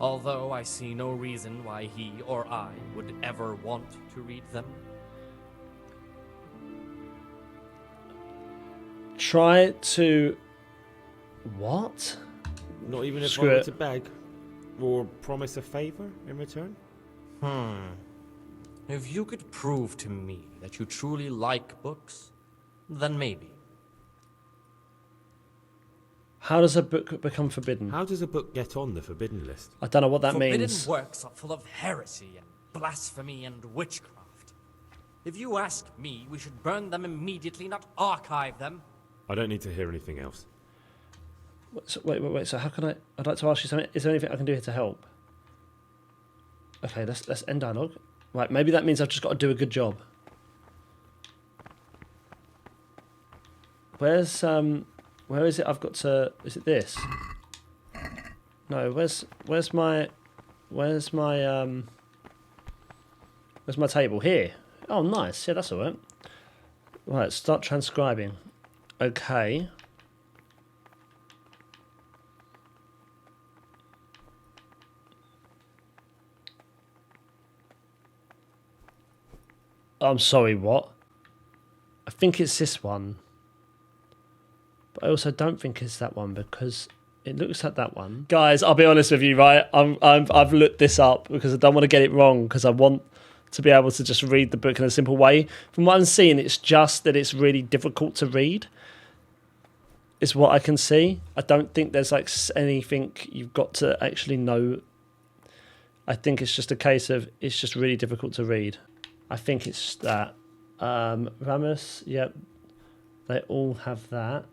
Although I see no reason why he or I would ever want to read them. Try to... What? Not even if Screw I were it. to beg? Or promise a favour in return? If you could prove to me that you truly like books, then maybe. How does a book become forbidden? How does a book get on the forbidden list? I don't know what that Forbidden means. works are full of heresy and blasphemy and witchcraft. If you ask me, we should burn them immediately, not archive them. I don't need to hear anything else. So, wait. So how can I... I'd like to ask you something. Is there anything I can do here to help? Okay, let's end dialogue. Right, maybe that means I've just got to do a good job. Where is it I've got to... Is it this? No, where's my table? Here. Oh, nice. Yeah, that's all right. Right, start transcribing. Okay. I'm sorry, what? I think it's this one. But I also don't think it's that one because it looks like that one. Guys, I'll be honest with you, right? I've looked this up because I don't want to get it wrong because I want to be able to just read the book in a simple way. From what I'm seeing, it's just that it's really difficult to read. Is what I can see. I don't think there's like anything you've got to actually know. I think it's just a case of it's just really difficult to read. I think it's that. Ramus, yep. They all have that.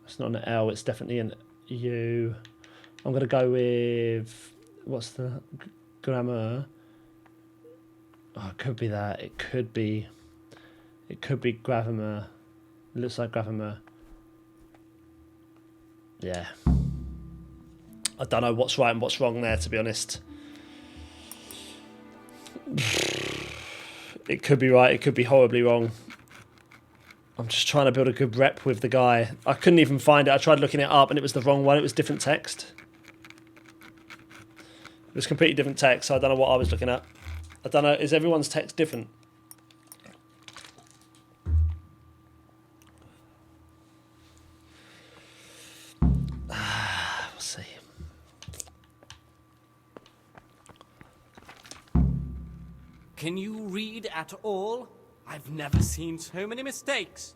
It's not an L, it's definitely an U. I'm going to go with... What's the grammar? Oh, it could be that. It could be Gravamer. It looks like Gravamer. Yeah. I don't know what's right and what's wrong there, to be honest. It could be right, it could be horribly wrong. I'm just trying to build a good rep with the guy. I couldn't even find it. I tried looking it up and it was the wrong one. It was different text. It was completely different text, so I don't know what I was looking at. I don't know. Is everyone's text different? We'll see. Can you read at all? I've never seen so many mistakes.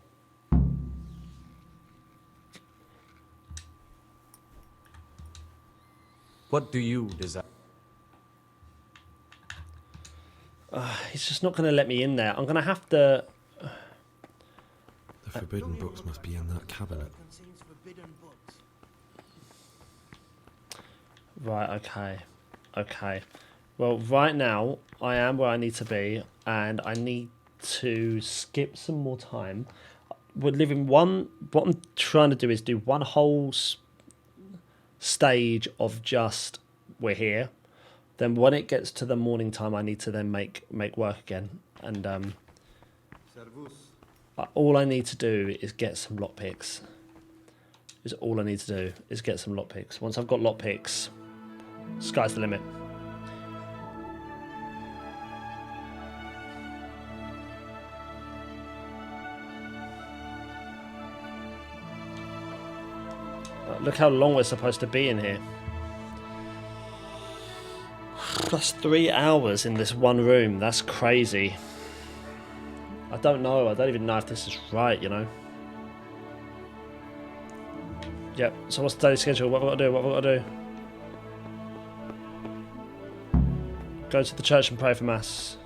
What do you desire? He's just not going to let me in there. I'm going to have to... The forbidden books must be in that cabinet. Right, okay. Okay. Well, right now, I am where I need to be, and I need to skip some more time. We're living one... What I'm trying to do is do one whole stage of just, we're here. Then when it gets to the morning time, I need to then make work again. And all I need to do is get some lockpicks. Is all I need to do is get some lockpicks. Once I've got lockpicks, sky's the limit. Look how long we're supposed to be in here. That's 3 hours in this one room. That's crazy. I don't know. I don't even know if this is right, you know. Yep. So what's the daily schedule? What have I got to do? What have I got to do? Go to the church and pray for mass.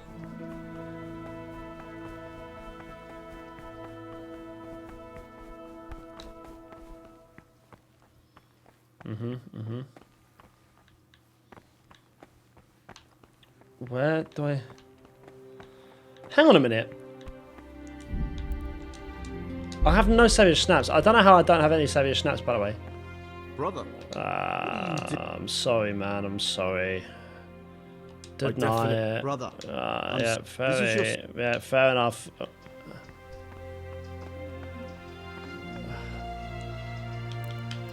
Where do I... Hang on a minute. I have no savage snaps. I don't know how I don't have any savage snaps, by the way. Brother. I'm sorry, man. I'm sorry. Deny it. Brother. Yeah, fair enough.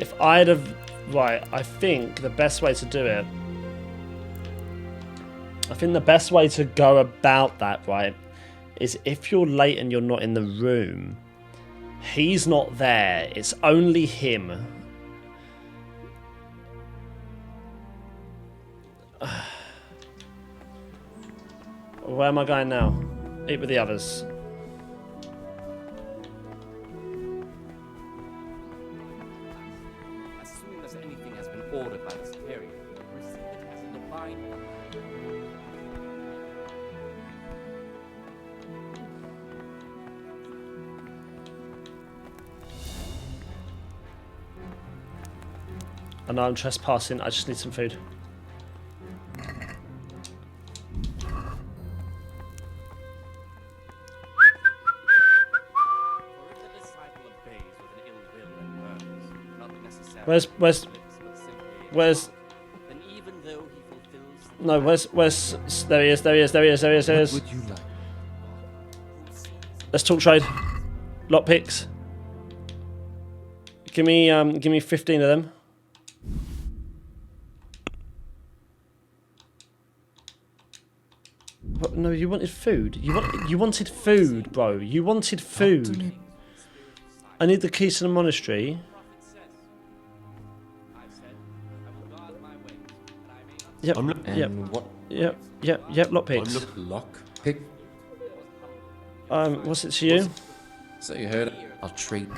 If I'd have... Right, I think the best way to do it... I think the best way to go about that, right, is if you're late and you're not in the room, he's not there, it's only him. Where am I going now? Eat with the others. As soon as anything has been ordered by the superior, receive it as a divine order. I know I'm trespassing, I just need some food. Where's no, where's there he is. What would you like? Let's talk trade. Lockpicks. Give me 15 of them. What? No, you wanted food. You wanted food, bro. You wanted food. I need the keys to the monastery. Yep. What? Yep. Lockpicks. Lockpick? What's it to you? So you heard? I'll trade.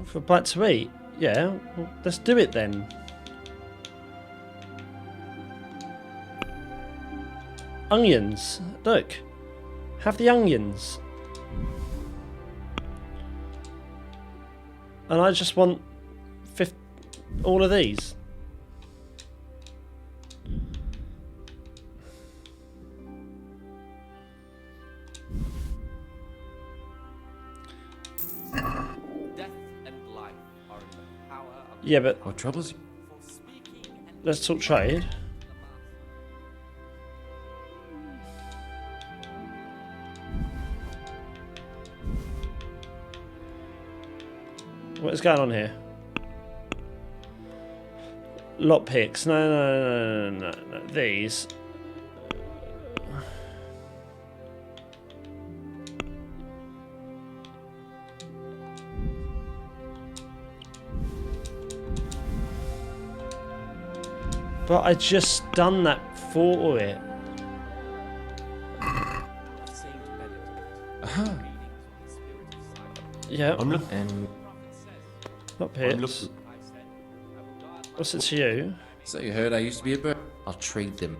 For a bite to eat? Yeah. Well, let's do it then. Onions. Look. Have the onions. And I just want all of these. Yeah, but what troubles you? Let's talk trade. What is going on here? Lockpicks. No. These. But I just done that for it. Yeah. I'm looking. And Not I'm Pious. looking. What's it to you? so you heard I used to be a bird. I'll trade them.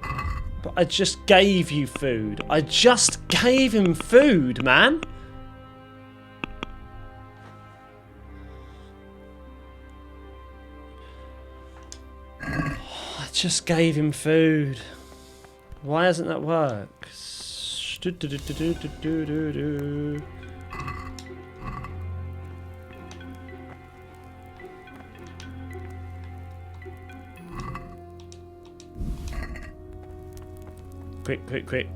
But I just gave you food. I just gave him food, man. I just gave him food. Why doesn't that work? Quick, quick, quick.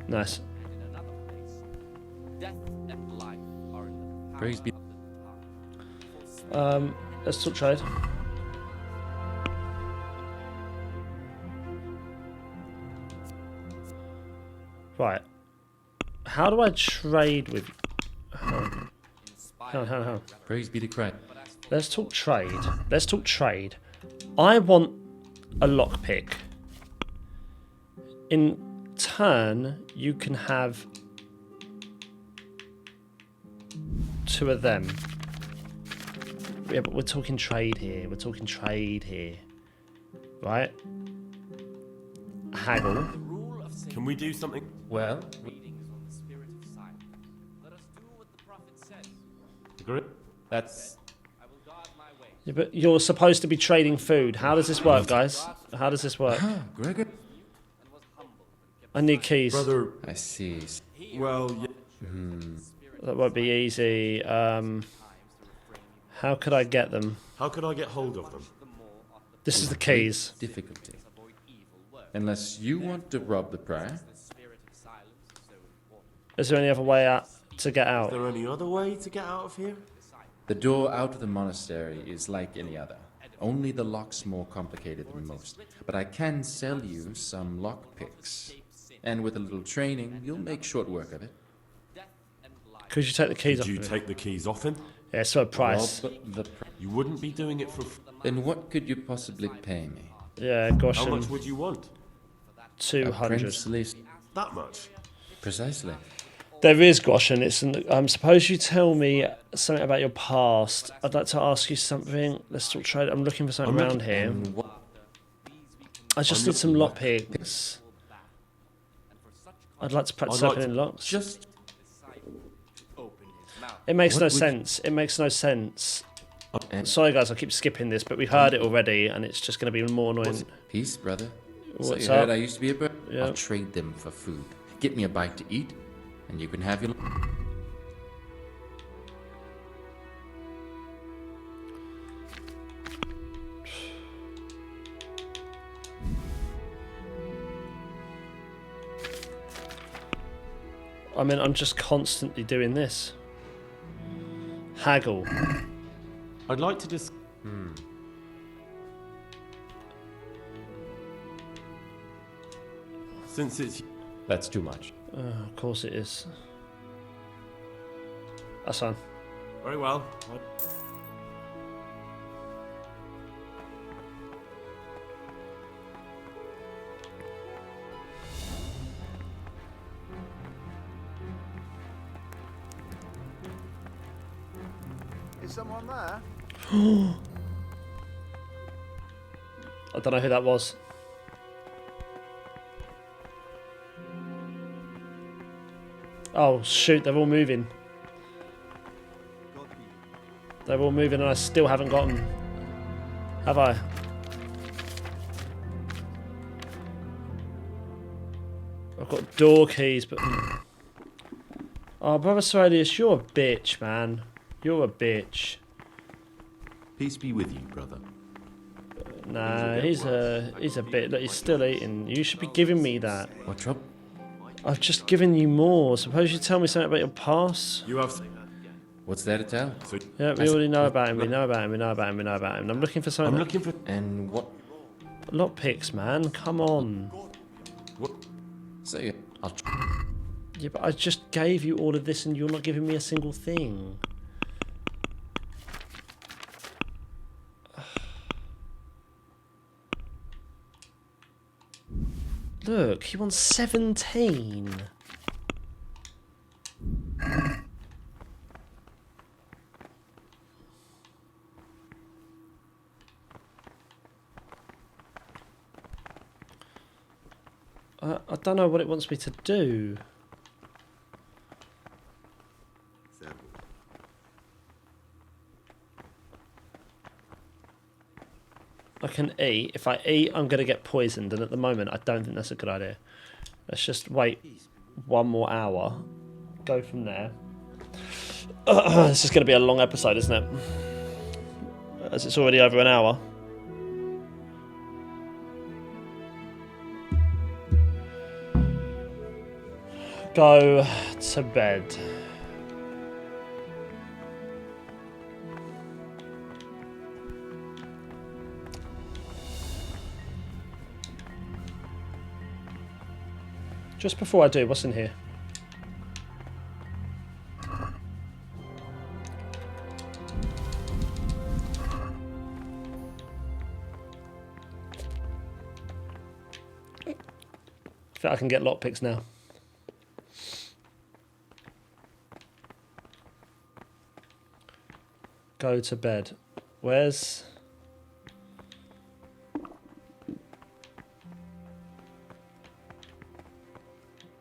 Nice. In another place, death and life are in the power Praise be. of the tongue. Let's talk trade. Right. How do I trade with... Hang on. Praise be to Christ. Let's talk trade. Let's talk trade. I want a lockpick. In turn, you can have 2 of them. Yeah, but we're talking trade here. We're talking trade here. Right? Haggle. Can we do something? Well, Reading is on the spirit of silence. Let us do what the prophet says. Agree? that's I will guard my way. Yeah, but you're supposed to be trading food. How does this work, guys? How does this work? Gregor. And was humble when kept I need keys. Brother, I see. well, yeah. That won't be easy. How could I get them? How could I get hold of them? This is the keys. Difficulty. Unless you want to rob the prior. Is there any other way out to get Is out? there any other way to get out of here? The door out of the monastery is like any other. Only the lock's more complicated than most. But I can sell you some lock picks. And with a little training, you'll make short work of it. Could you take the keys Did off you of me? take the keys off him? Yeah, it's for a price. Rob the You wouldn't be doing it for. Then what could you possibly pay me? Yeah, gosh, How much would you want? 200. Princely. That much? Precisely. There is Goshen. It's suppose you tell me something about your past. I'd like to ask you something. Let's talk trade. I'm looking for something around here. And what? I just need some lockpicks. I'd like to practice I'd like opening locks. Just It makes What no would- sense. It makes no sense. and Sorry, guys, I keep skipping this, but we've heard it already, and it's just going to be more annoying. peace, brother. So What's you heard up? I used to be a bird? Yeah. I'll trade them for food. Get me a bite to eat, and you can have your. I mean, I'm just constantly doing this. Haggle. I'd like to Since it's. That's too much. Of course it is. That's fine. Very well. Is someone there? I don't know who that was. Oh shoot, they're all moving. They're all moving and I still haven't got them. Have I? I've got door keys, but... Oh, Brother Sorelius, you're a bitch, man. You're a bitch. Peace be with you, brother. Nah, he's a bit... Look, he's still eating. You should be giving me that. What trouble? I've just given you more. Suppose you tell me something about your past? You have. What's there to tell? So Yeah, we already know about him. We know about him. We know about him. We know about him. I'm looking for something. I'm looking for. And what? Lockpicks, man. Come on. What? So you. I'll. Yeah, but I just gave you all of this and you're not giving me a single thing. Look, he wants 17. I don't know what it wants me to do. I can eat. If I eat, I'm going to get poisoned, and at the moment, I don't think that's a good idea. Let's just wait 1 more hour. Go from there. This is going to be a long episode, isn't it? As it's already over an hour. Go to bed. Just before I do, what's in here? I think I can get lockpicks now. Go to bed. Where's...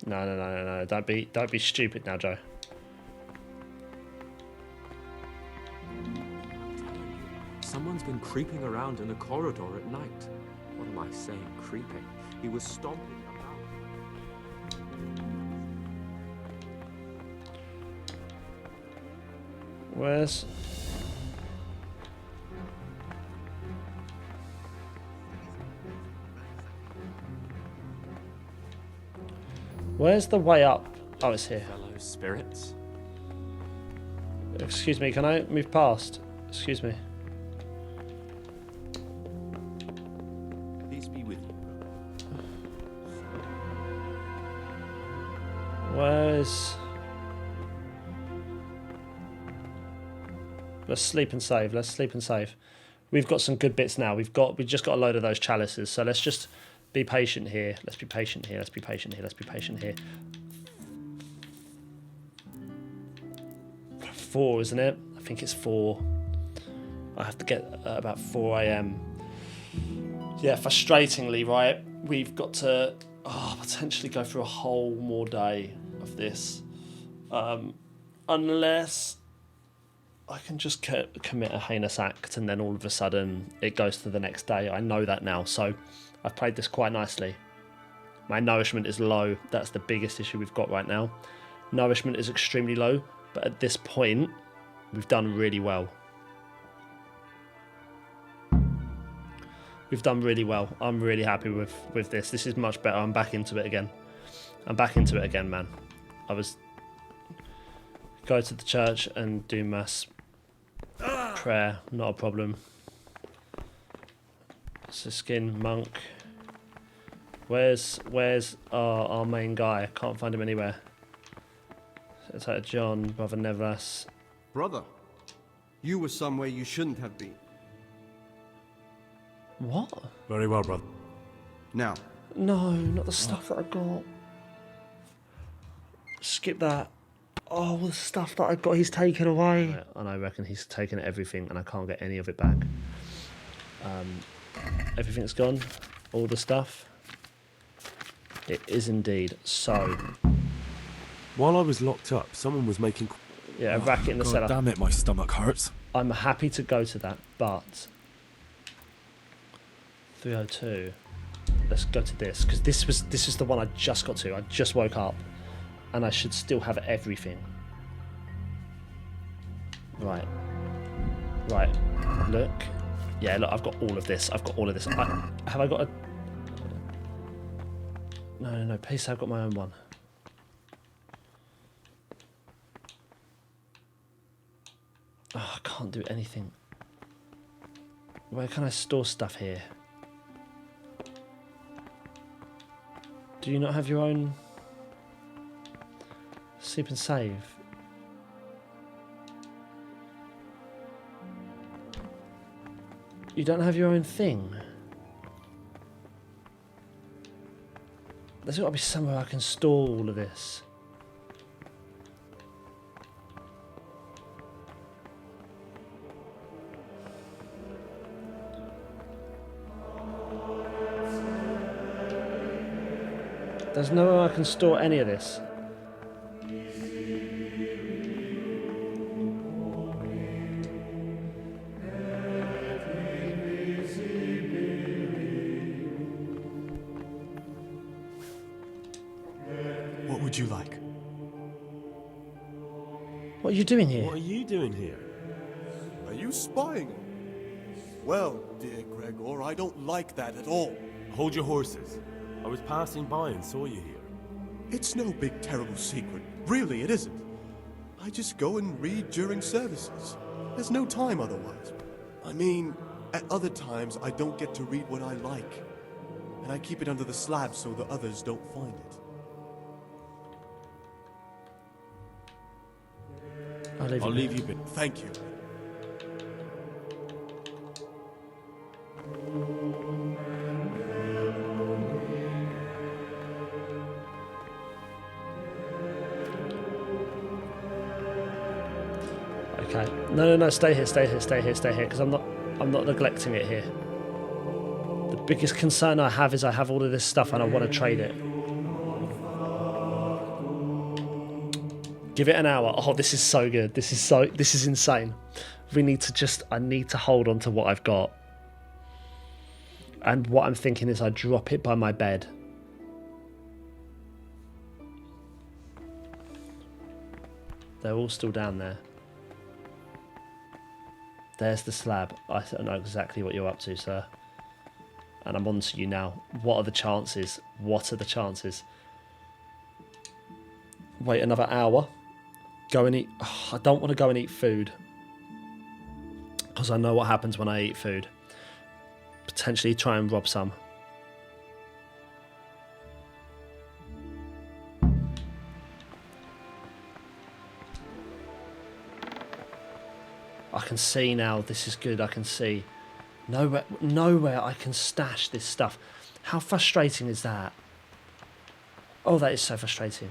No. Don't be stupid now, Joe. Someone's been creeping around in the corridor at night. What am I saying, creeping? He was stomping about. Where's... Where's the way up? Oh, it's here. Fellow spirits. Excuse me, can I move past? Excuse me. Peace be with you. Where's... Let's sleep and save. Let's sleep and save. We've got some good bits now. We've just got a load of those chalices. So let's just be patient here. Let's be patient here. Let's be patient here. Let's be patient here. 4, isn't it? I think it's 4. I have to get about 4 a.m. Yeah, frustratingly, right? We've got to potentially go through a whole more day of this. Unless I can just commit a heinous act and then all of a sudden it goes to the next day. I know that now, so I've played this quite nicely. My nourishment is low. That's the biggest issue we've got right now. Nourishment is extremely low, but at this point, we've done really well. We've done really well. I'm really happy with this. This is much better. I'm back into it again. I'm back into it again, man. Go to the church and do mass prayer. Not a problem. It's a skin monk. Where's our main guy? Can't find him anywhere. It's like John, Brother Nevlas. Brother, you were somewhere you shouldn't have been. What? Very well, brother. Now. No, not the stuff that I got. Skip that. Oh, the stuff that I got, he's taken away. Right, and I reckon he's taken everything and I can't get any of it back. Everything's gone. All the stuff. It is indeed. So. While I was locked up, someone was making... Yeah, a racket in the cellar. Damn it, my stomach hurts. I'm happy to go to that, but... 302. Let's go to this, because this is the one I just got to. I just woke up. And I should still have everything. Right. Look. Yeah, look, I've got all of this. Have I got a... No, please, I've got my own one. Oh, I can't do anything. Where can I store stuff here? Do you not have your own... Sleep and save? You don't have your own thing? There's got to be somewhere I can store all of this. There's nowhere I can store any of this. What would you like? What are you doing here? What are you doing here? Are you spying on me? Well, dear Gregor, I don't like that at all. Hold your horses. I was passing by and saw you here. It's no big terrible secret. Really, it isn't. I just go and read during services. There's no time otherwise. I mean, at other times I don't get to read what I like. And I keep it under the slab so the others don't find it. I'll leave you. be. Thank you. Okay. No, stay here, because I'm not neglecting it here. The biggest concern I have is I have all of this stuff and I want to trade it. Give it an hour. Oh, this is so good. This is insane. I need to hold on to what I've got. And what I'm thinking is I drop it by my bed. They're all still down there. There's the slab. I know exactly what you're up to, sir. And I'm on to you now. What are the chances? What are the chances? Wait another hour. Go and eat. Oh, I don't want to go and eat food. Because I know what happens when I eat food. Potentially try and rob some. I can see now. This is good. I can see. Nowhere I can stash this stuff. How frustrating is that? Oh, that is so frustrating.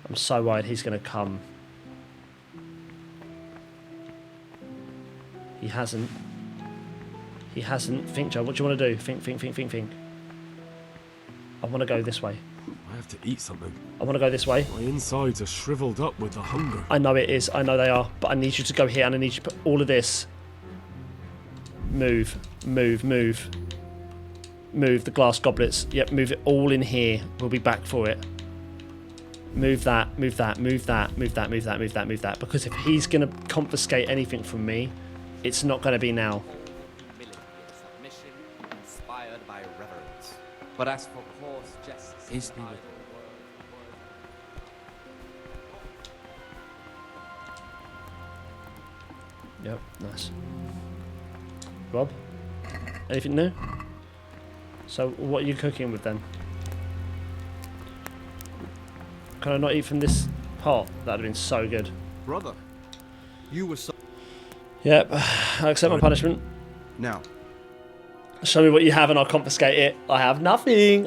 I'm so worried he's going to come. He hasn't. Think, Joe. What do you want to do? Think. I want to go this way. I have to eat something. I want to go this way. My insides are shriveled up with the hunger. I know it is. I know they are. But I need you to go here and I need you to put all of this. Move. The glass goblets. Yep, move it all in here. We'll be back for it. Move that. Because if he's going to confiscate anything from me, it's not going to be now. Humility and submission, inspired by reverence. But as for coarse jests, Is the- Yep, nice. Rob, anything new? So what are you cooking with then? Can I not eat from this pot? That'd have been so good. Brother, you were so... Yep, I accept my punishment. Now, Show me what you have and I'll confiscate it. I have nothing.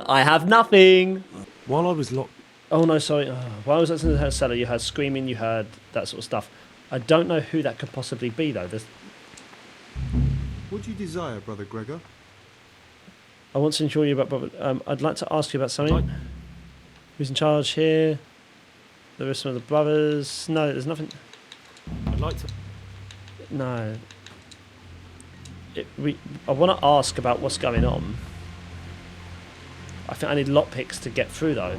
While I was locked... Oh no, sorry. While I was in the cellar, you heard screaming, you heard that sort of stuff. I don't know who that could possibly be though. what do you desire, Brother Gregor? I want to ensure you about. I'd like to ask you about something. Who's in charge here? There are some of the brothers. No, there's nothing. I'd like to... No. I want to ask about what's going on. I think I need lockpicks to get through though.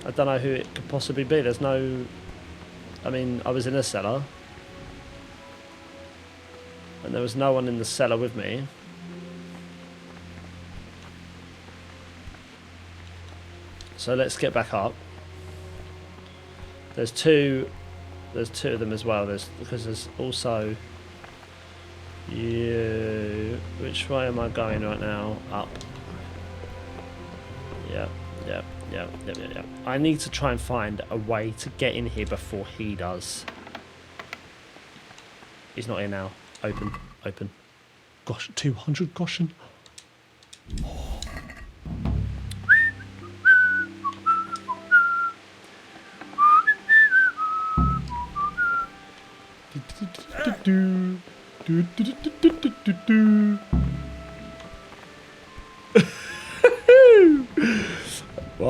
I don't know who it could possibly be. There's no... I mean, I was in a cellar. And there was no one in the cellar with me. So let's get back up. There's two of them as well. Because there's also you. Which way am I going right now? Up. Yep. I need to try and find a way to get in here before he does. He's not here now. Open. Gosh, 200 caution.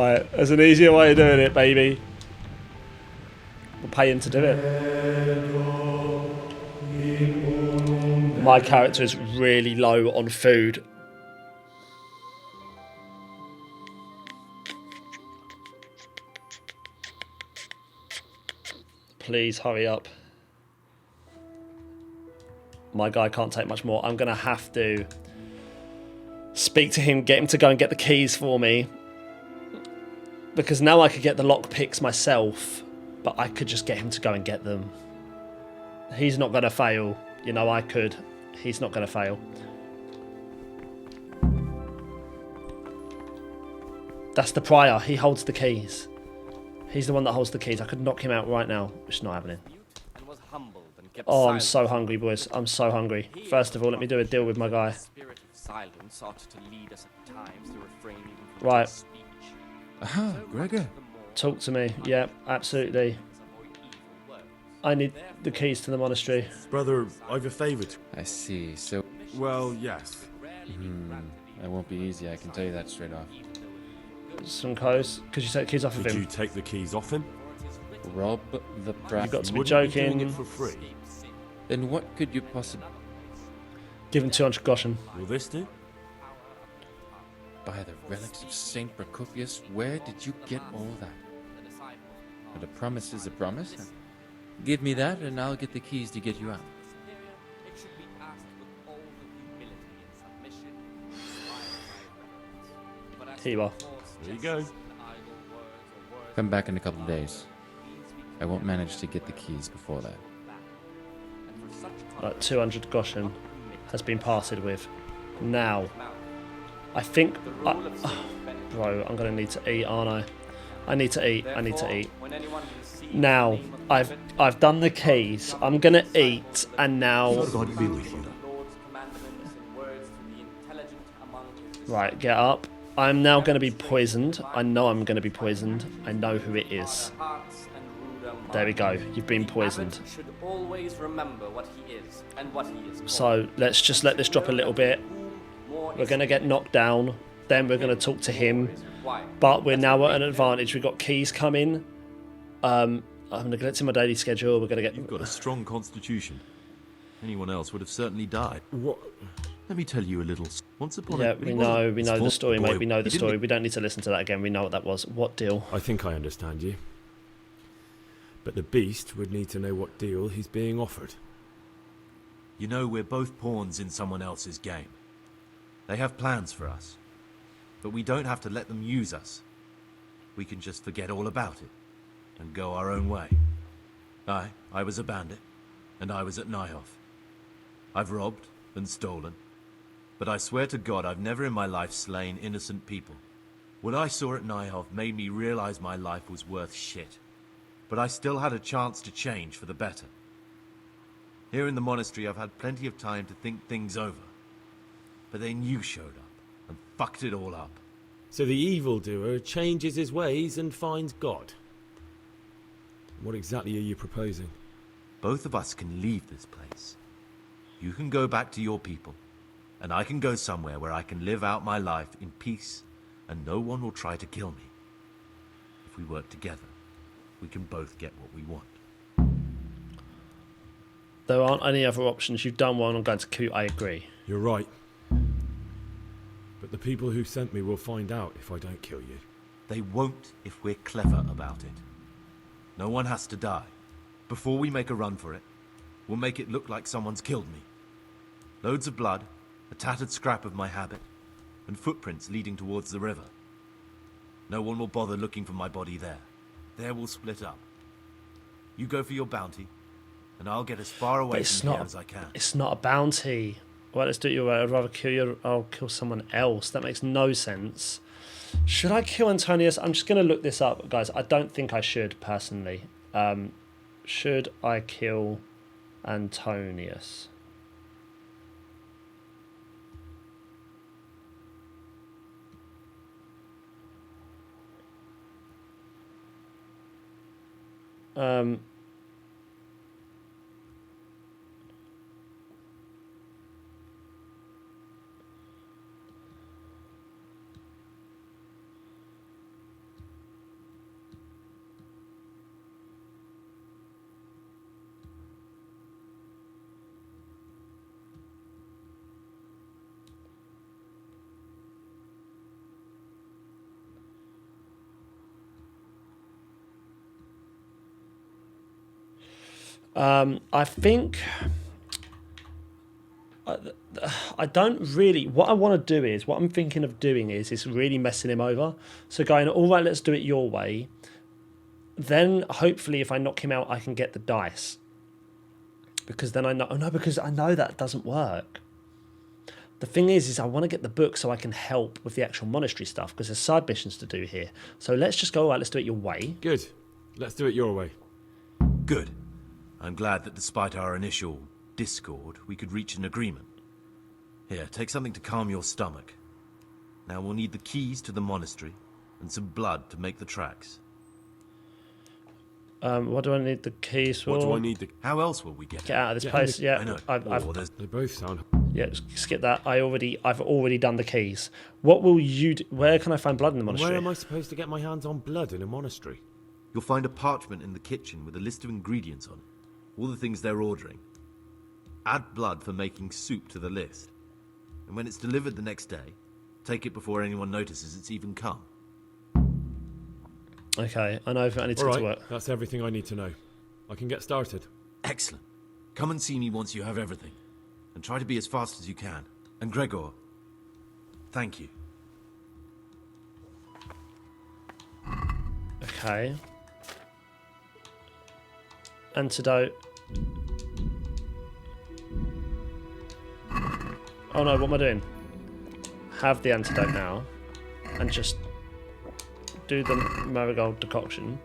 Right, there's an easier way of doing it, baby. We'll pay him to do it. My character is really low on food. Please hurry up. My guy can't take much more. I'm going to have to speak to him, get him to go and get the keys for me. Because now I could get the lockpicks myself, but I could just get him to go and get them. He's not going to fail. You know, I could. He's not going to fail. That's the prior. He holds the keys. He's the one that holds the keys. I could knock him out right now. It's not happening. Oh, I'm so hungry, boys. I'm so hungry. First of all, let me do a deal with my guy. Right. Aha, Gregor. Talk to me. Yeah, absolutely. I need the keys to the monastery. Brother, I've a favour. I see. So, Well, yes. that won't be easy. I can tell you that straight off. Some codes. Could you take the keys off of Could him? you take the keys off him? Rob the You've got to be Wouldn't you be doing joking. it for free? Then what could you possibly... Give him 200 Goshen. Will this do? By the relics of Saint Procopius, where did you get all that? But a promise is a promise. Give me that and I'll get the keys to get you out. Here you are. There you go. Come back in a couple of days. I won't manage to get the keys before that. Right, 200 Goshen has been parted with. Now, I think... bro, I'm going to need to eat, aren't I? I need to eat. I need to eat. Now, I've done the keys. I'm going to eat, and now... God be with you. Right, get up. I'm now going to be poisoned. I know I'm going to be poisoned. I know who it is. There we go. You've been poisoned. Should always remember what he is and what he is called. So let's just let this drop a little bit. We're going to get knocked down. Then we're going to talk to him. But we're now at an advantage. We've got keys coming. I'm neglecting my daily schedule. We're going to get... You've got a strong constitution. Anyone else would have certainly died. What? Let me tell you a little. Once upon Yeah, a... we know the story, mate. We know the He didn't- story. We don't need to listen to that again. We know what that was. What deal? I think I understand you. But the beast would need to know what deal he's being offered. You know, we're both pawns in someone else's game. They have plans for us. But we don't have to let them use us. We can just forget all about it and go our own way. I was a bandit, and I was at Nyhoff. I've robbed and stolen, but I swear to God I've never in my life slain innocent people. What I saw at Nyhoff made me realize my life was worth shit. But I still had a chance to change for the better. Here in the monastery I've had plenty of time to think things over. But then you showed up and fucked it all up. So the evildoer changes his ways and finds God. What exactly are you proposing? Both of us can leave this place. You can go back to your people, and I can go somewhere where I can live out my life in peace, and no one will try to kill me. If we work together, we can both get what we want. There aren't any other options. You've done one. I'm going to coup. I agree. You're right. But the people who sent me will find out if I don't kill you. They won't if we're clever about it. No one has to die. Before we make a run for it, we'll make it look like someone's killed me. Loads of blood, a tattered scrap of my habit, and footprints leading towards the river. No one will bother looking for my body there. There we'll split up. You go for your bounty, and I'll get as far away from here as I can. It's not a bounty. Well, let's do it your way. I'd rather kill you. I'll kill someone else. That makes no sense. Should I kill Antonius? I'm just going to look this up, guys. I don't think I should, personally. Should I kill Antonius? I think I don't really. What I want to do is, what I'm thinking of doing is really messing him over. So going, all right, let's do it your way. Then hopefully, if I knock him out, I can get the dice. Because then I know. Oh no, because I know that doesn't work. The thing is I want to get the book so I can help with the actual monastery stuff because there's side missions to do here. So let's just go, all right, let's do it your way. Good. Let's do it your way. Good. I'm glad that despite our initial discord, we could reach an agreement. Here, take something to calm your stomach. Now we'll need the keys to the monastery and some blood to make the tracks. What do I need the keys for? What do I need the... How else will we get out of this place? Yeah, I know. They both sound... Yeah, skip that. I've already done the keys. What will you do? Where can I find blood in the monastery? Where am I supposed to get my hands on blood in a monastery? You'll find a parchment in the kitchen with a list of ingredients on it. All the things they're ordering. Add blood for making soup to the list. And when it's delivered the next day, take it before anyone notices it's even come. Okay, I know I need to get to work. That's everything I need to know. I can get started. Excellent. Come and see me once you have everything. And try to be as fast as you can. And Gregor, thank you. Okay. Antidote. Oh no, what am I doing? Have the antidote now. And just do the marigold decoction.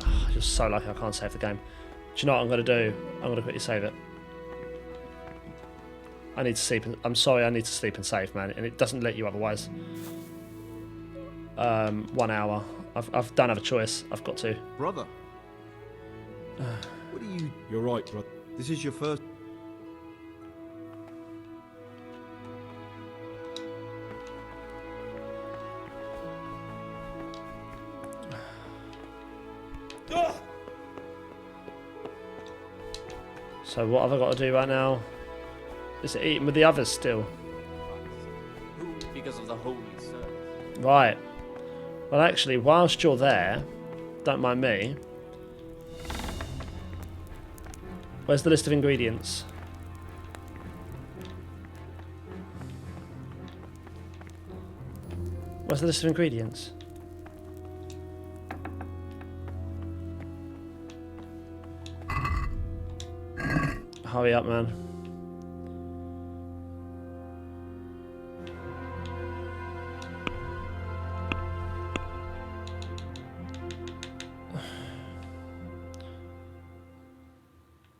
Oh, you're so lucky I can't save the game. Do you know what I'm going to do? I'm going to quickly save it. I need to sleep. I'm sorry, I need to sleep and save, man. And it doesn't let you otherwise. 1 hour. I don't have a choice. I've got to. Brother. What are you... You're right, brother. This is your first... So what have I got to do right now? Is it eating with the others still? Because of the holy service. Right. Well, actually, whilst you're there, don't mind me. Where's the list of ingredients? Where's the list of ingredients? Hurry up, man.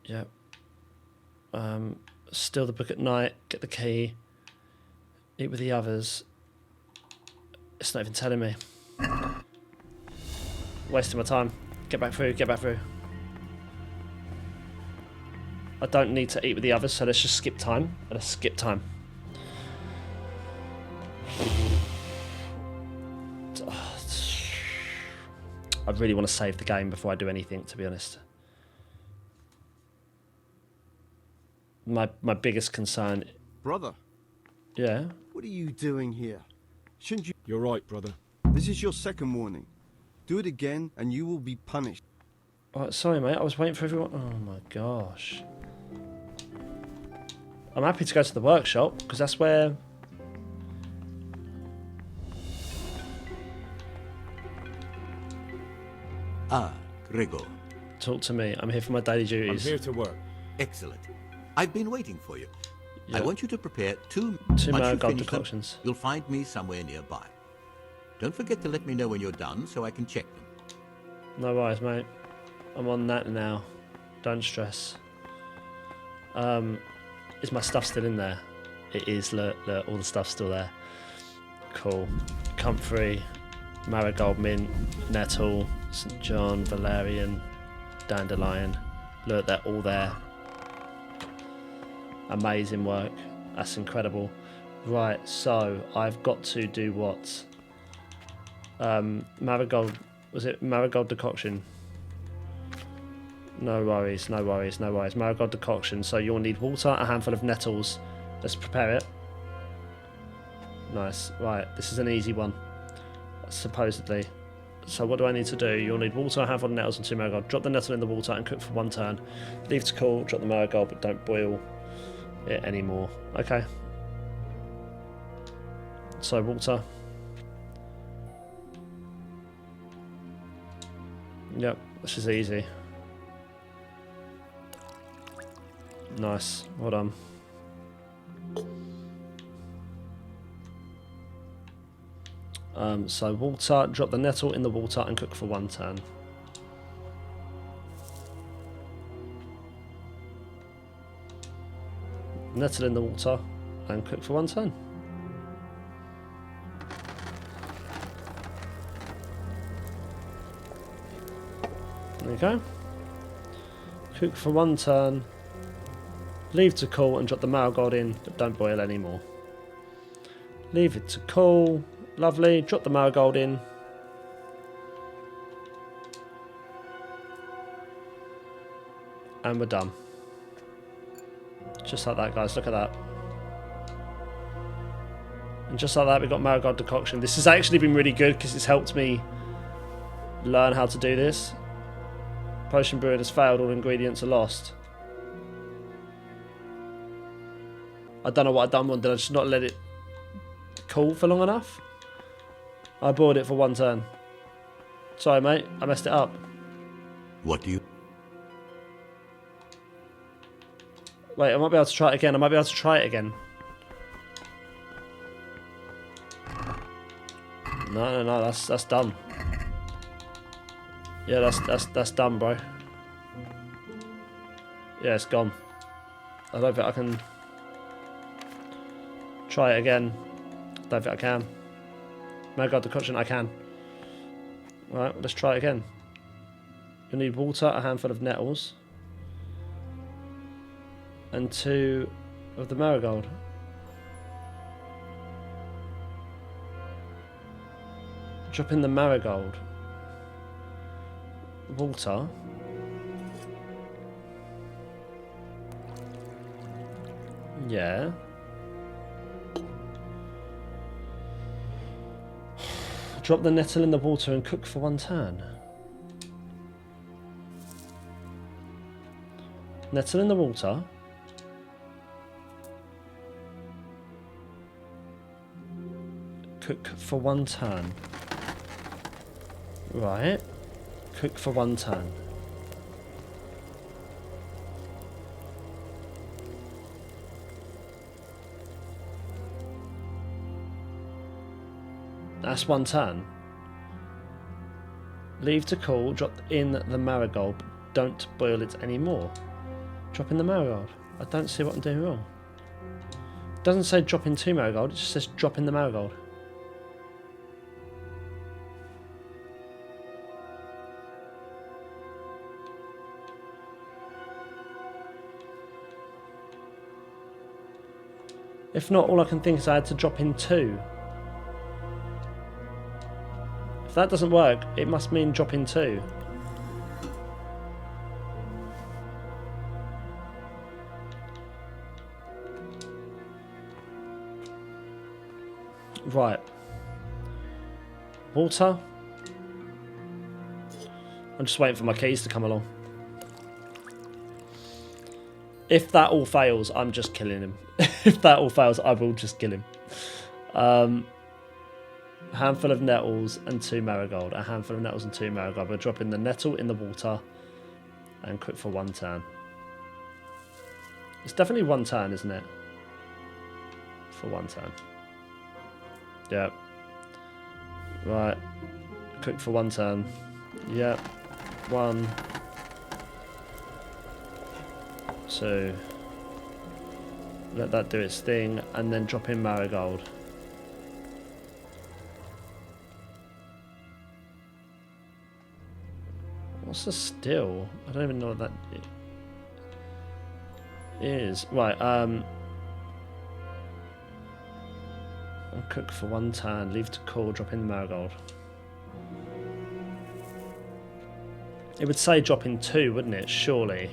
Yep. Steal the book at night, get the key, eat with the others. It's not even telling me. Wasting my time. Get back through, get back through. I don't need to eat with the others, so let's just skip time. Let's skip time. I really want to save the game before I do anything, to be honest. My biggest concern... Brother. Yeah? What are you doing here? Shouldn't you... You're right, brother. This is your second warning. Do it again and you will be punished. Oh, sorry, mate. I was waiting for everyone... Oh, my gosh. I'm happy to go to the workshop, because that's where... Ah, Gregor. Talk to me. I'm here for my daily duties. I'm here to work. Excellent. I've been waiting for you. Yep. I want you to prepare two marigold decoctions. You'll find me somewhere nearby. Don't forget to let me know when you're done so I can check them. No worries, mate. I'm on that now. Don't stress. Is my stuff still in there? It is. Look, all the stuff's still there. Cool. Comfrey, marigold mint, nettle, St. John, valerian, dandelion. Look, they're all there. Amazing work. That's incredible. Right, so I've got to do what? Marigold. Was it marigold decoction? No worries, no worries, no worries. Marigold decoction. So you'll need water, a handful of nettles. Let's prepare it. Nice. Right, this is an easy one. Supposedly. So what do I need to do? You'll need water, a handful of nettles and 2 marigold. Drop the nettle in the water and cook for 1 turn. Leave to cool, drop the marigold, but don't boil it anymore. Okay. So water. Yep, this is easy. Nice, well done. So water, drop the nettle in the water and cook for 1 turn. Nettle in the water and cook for 1 turn. There you go. Cook for 1 turn. Leave to cool and drop the marigold in, but don't boil anymore. Leave it to cool. Lovely. Drop the marigold in. And we're done. Just like that, guys. Look at that. And just like that, we got marigold decoction. This has actually been really good because it's helped me learn how to do this. Potion brewing has failed. All ingredients are lost. I don't know what I've done wrong. Did I just not let it cool for long enough? I boiled it for 1 turn. Sorry, mate. I messed it up. What do you... Wait, I might be able to try it again. I might be able to try it again. No. That's done. Yeah, that's done, bro. Yeah, it's gone. I don't think I can try it again. Don't think I can. Marigold decoction, I can. Right, let's try it again. You need water, a handful of nettles, and 2 of the marigold. Drop in the marigold. Water. Yeah. Drop the nettle in the water and cook for 1 turn. Nettle in the water. Cook for 1 turn. Right. Cook for 1 turn. That's 1 turn. Leave to cool, drop in the marigold, but don't boil it anymore. Drop in the marigold. I don't see what I'm doing wrong. It doesn't say drop in 2 marigold, it just says drop in the marigold. If not, all I can think is I had to drop in 2. If that doesn't work, it must mean drop in 2. Right. Water. I'm just waiting for my keys to come along. If that all fails, I'm just killing him. If that all fails, I will just kill him. Handful of nettles and 2 marigold. A handful of nettles and 2 marigold. We're dropping the nettle in the water and cook for 1 turn. It's definitely 1 turn, isn't it? For 1 turn. Yeah. Right. Cook for 1 turn. Yep. 1. 2. Let that do its thing, and then drop in marigold. What's the still? I don't even know what that is. Right, I'll cook for 1 turn, leave to cool, drop in the marigold. It would say drop in 2, wouldn't it? Surely.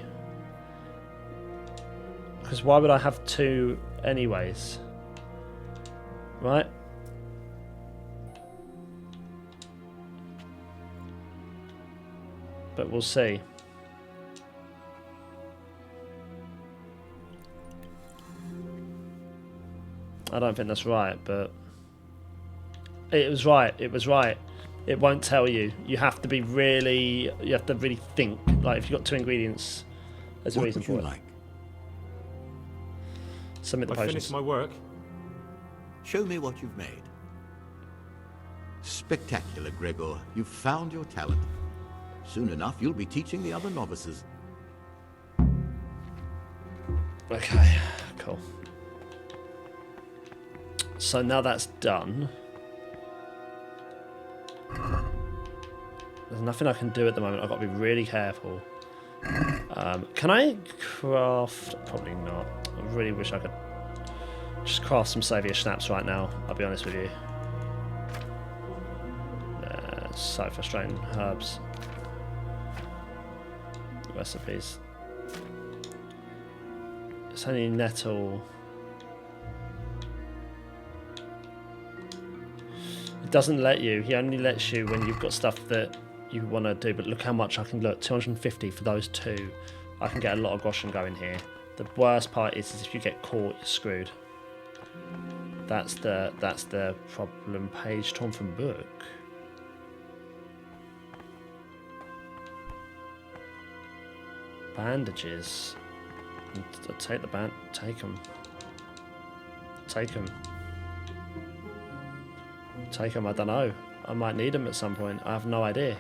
Because why would I have 2 anyways? Right? but we'll see. I don't think that's right, but it was right. It was right. It won't tell you. You have to be really. You have to really think. Like if you've got 2 ingredients, there's a reason for it. Like? Submit the I potions. finished my work. Show me what you've made. Spectacular, Gregor. You've found your talent. Soon enough, you'll be teaching the other novices. Okay, cool. So now that's done. There's nothing I can do at the moment. I've got to be really careful. Can I craft? Probably not. I really wish I could just craft some saviour schnapps right now. I'll be honest with you. So frustrating. Herbs. Recipes. It's only nettle. It doesn't let you. He only lets you when you've got stuff that you want to do. But look how much I can look. 250 for those 2. I can get a lot of groschen going here. The worst part is if you get caught, you're screwed. That's the problem. Page torn from book. Bandages. I'll take the band. Take them. Take them. Take them. I don't know. I might need them at some point. I have no idea.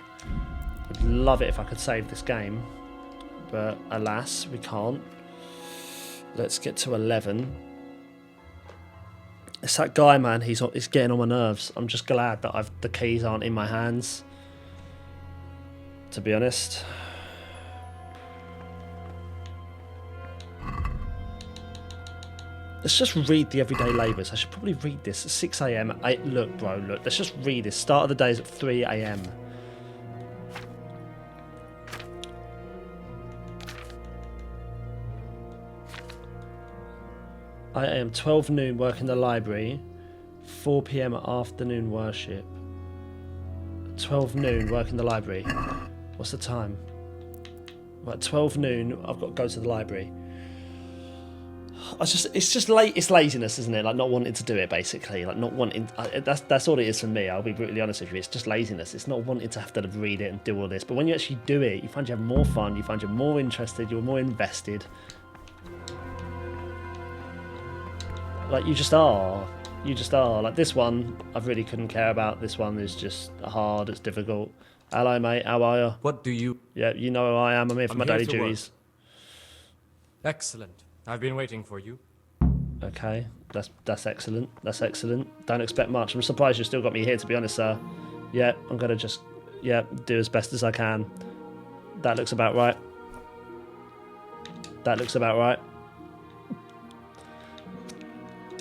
I'd love it if I could save this game, but alas, we can't. Let's get to 11. It's that guy, man. He's getting on my nerves. I'm just glad that the keys aren't in my hands, to be honest. Let's just read the everyday labours. I should probably read this at 6 AM. Look, bro, look. Let's just read this. Start of the day is at 3 AM. I am 12 noon, work in the library. 4 PM afternoon worship. 12 noon, work in the library. What's the time? Right, 12 noon, I've got to go to the library. It's just late. It's laziness, isn't it? Like not wanting to do it, basically. Like not wanting. That's all it is for me. I'll be brutally honest with you. It's just laziness. It's not wanting to have to read it and do all this. But when you actually do it, you find you have more fun. You find you're more interested. You're more invested. Like you just are. You just are. Like this one, I really couldn't care about. This one is just hard. It's difficult. Hello, mate. How are you? What do you... Yeah, you know who I am. I'm here for my daily duties. Excellent. I've been waiting for you. Okay, that's excellent. That's excellent. Don't expect much. I'm surprised you still got me here, to be honest, sir. Yeah, I'm gonna just do as best as I can. That looks about right. That looks about right.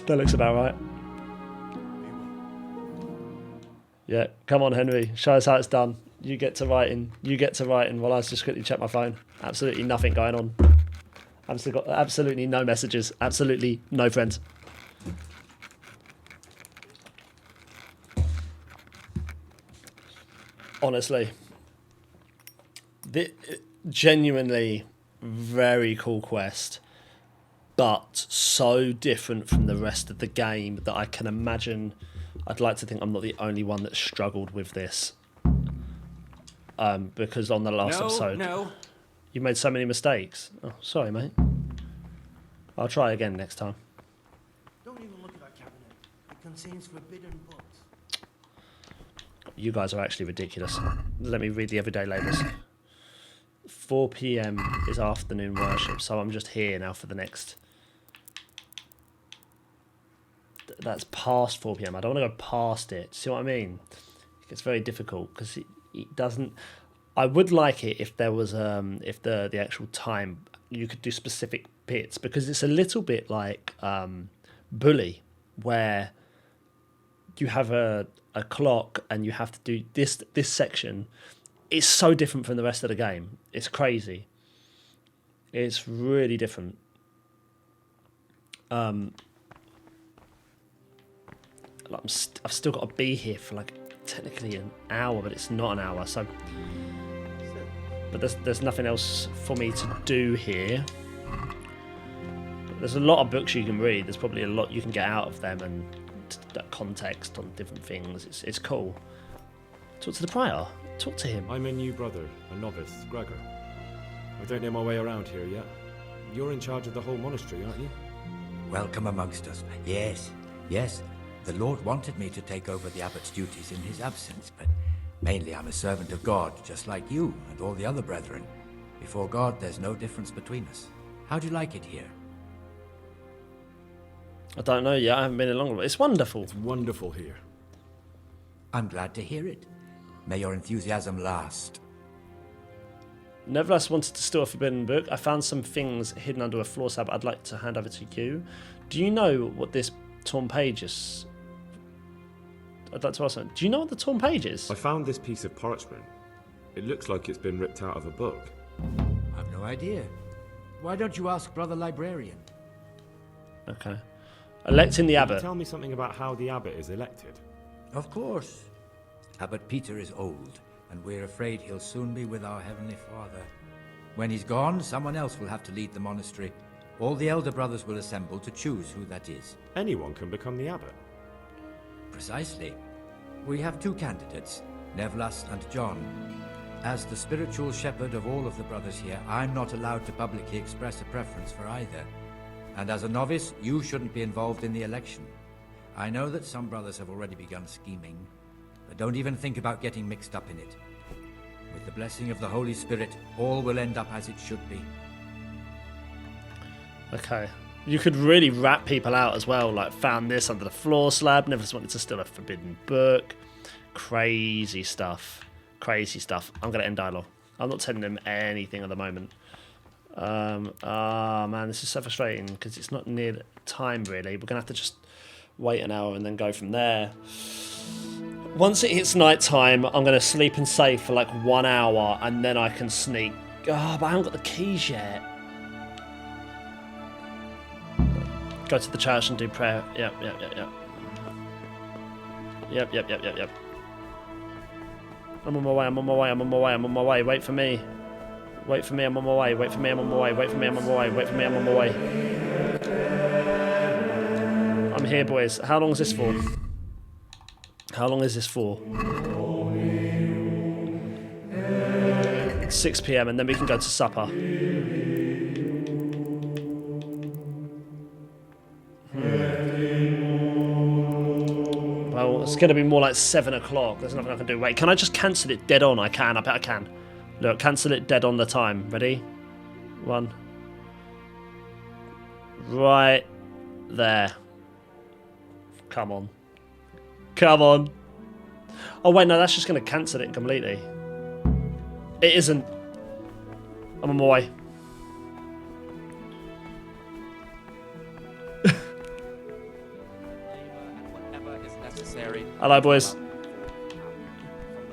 That looks about right. Yeah, come on, Henry. Show us how it's done. You get to writing. You get to writing while I just quickly check my phone. Absolutely nothing going on. I've still got absolutely no messages. Absolutely no friends. Honestly. Genuinely very cool quest. But so different from the rest of the game that I can imagine... I'd like to think I'm not the only one that struggled with this. Because on the last episode... No. You made so many mistakes. Oh, sorry, mate. I'll try again next time. Don't even look at that cabinet. It contains forbidden books. You guys are actually ridiculous. Let me read the everyday labours. 4 PM is afternoon worship, so I'm just here now for the next... That's past 4 PM. I don't want to go past it. See what I mean? It's very difficult because it doesn't... I would like it if there was if the actual time you could do specific bits, because it's a little bit like Bully, where you have a clock and you have to do this section. It's so different from the rest of the game. It's crazy. It's really different. I've still got to be here for like technically an hour, but it's not an hour, so But there's nothing else for me to do here. There's a lot of books you can read. There's probably a lot you can get out of them and that context on different things. It's cool. Talk to the prior. Talk to him. I'm a new brother, a novice, Gregor. I don't know my way around here yet. You're in charge of the whole monastery, aren't you? Welcome amongst us. Yes, yes. The Lord wanted me to take over the abbot's duties in his absence, but mainly I'm a servant of God, just like you and all the other brethren. Before God, there's no difference between us. How do you like it here? I don't know yet. I haven't been in long. It's wonderful. It's wonderful here. I'm glad to hear it. May your enthusiasm last. Nevertheless, wanted to steal a forbidden book. I found some things hidden under a floor slab I'd like to hand over to you. Do you know what this torn page is? I'd like to ask something. Do you know what the torn page is? I found this piece of parchment. It looks like it's been ripped out of a book. I've no idea. Why don't you ask Brother Librarian? Okay. Electing the Can abbot. you tell me something about how the abbot is elected? Of course. Abbot Peter is old, and we're afraid he'll soon be with our Heavenly Father. When he's gone, someone else will have to lead the monastery. All the elder brothers will assemble to choose who that is. Anyone can become the abbot. Precisely. We have two candidates, Nevlas and John. As the spiritual shepherd of all of the brothers here, I'm not allowed to publicly express a preference for either. And as a novice, you shouldn't be involved in the election. I know that some brothers have already begun scheming, but don't even think about getting mixed up in it. With the blessing of the Holy Spirit, all will end up as it should be. Okay. You could really rat people out as well, like found this under the floor slab, never just wanted to steal a forbidden book. Crazy stuff. Crazy stuff. I'm going to end dialogue. I'm not telling them anything at the moment. Man, this is so frustrating because it's not near time really. We're going to have to just wait an hour and then go from there. Once it hits night time, I'm going to sleep and save for like 1 hour and then I can sneak. But I haven't got the keys yet. Go to the church and do prayer. Yep. I'm on my way. Wait for me. I'm on my way. I'm here, boys. How long is this for? 6 PM and then we can go to supper. Well, it's going to be more like 7 o'clock. There's nothing I can do. Wait, can I just cancel it dead on? I bet I can. Look, cancel it dead on the time. Ready? 1. Right there. Come on. Oh, wait, no, that's just going to cancel it completely. It isn't. I'm on my way. Hello, boys.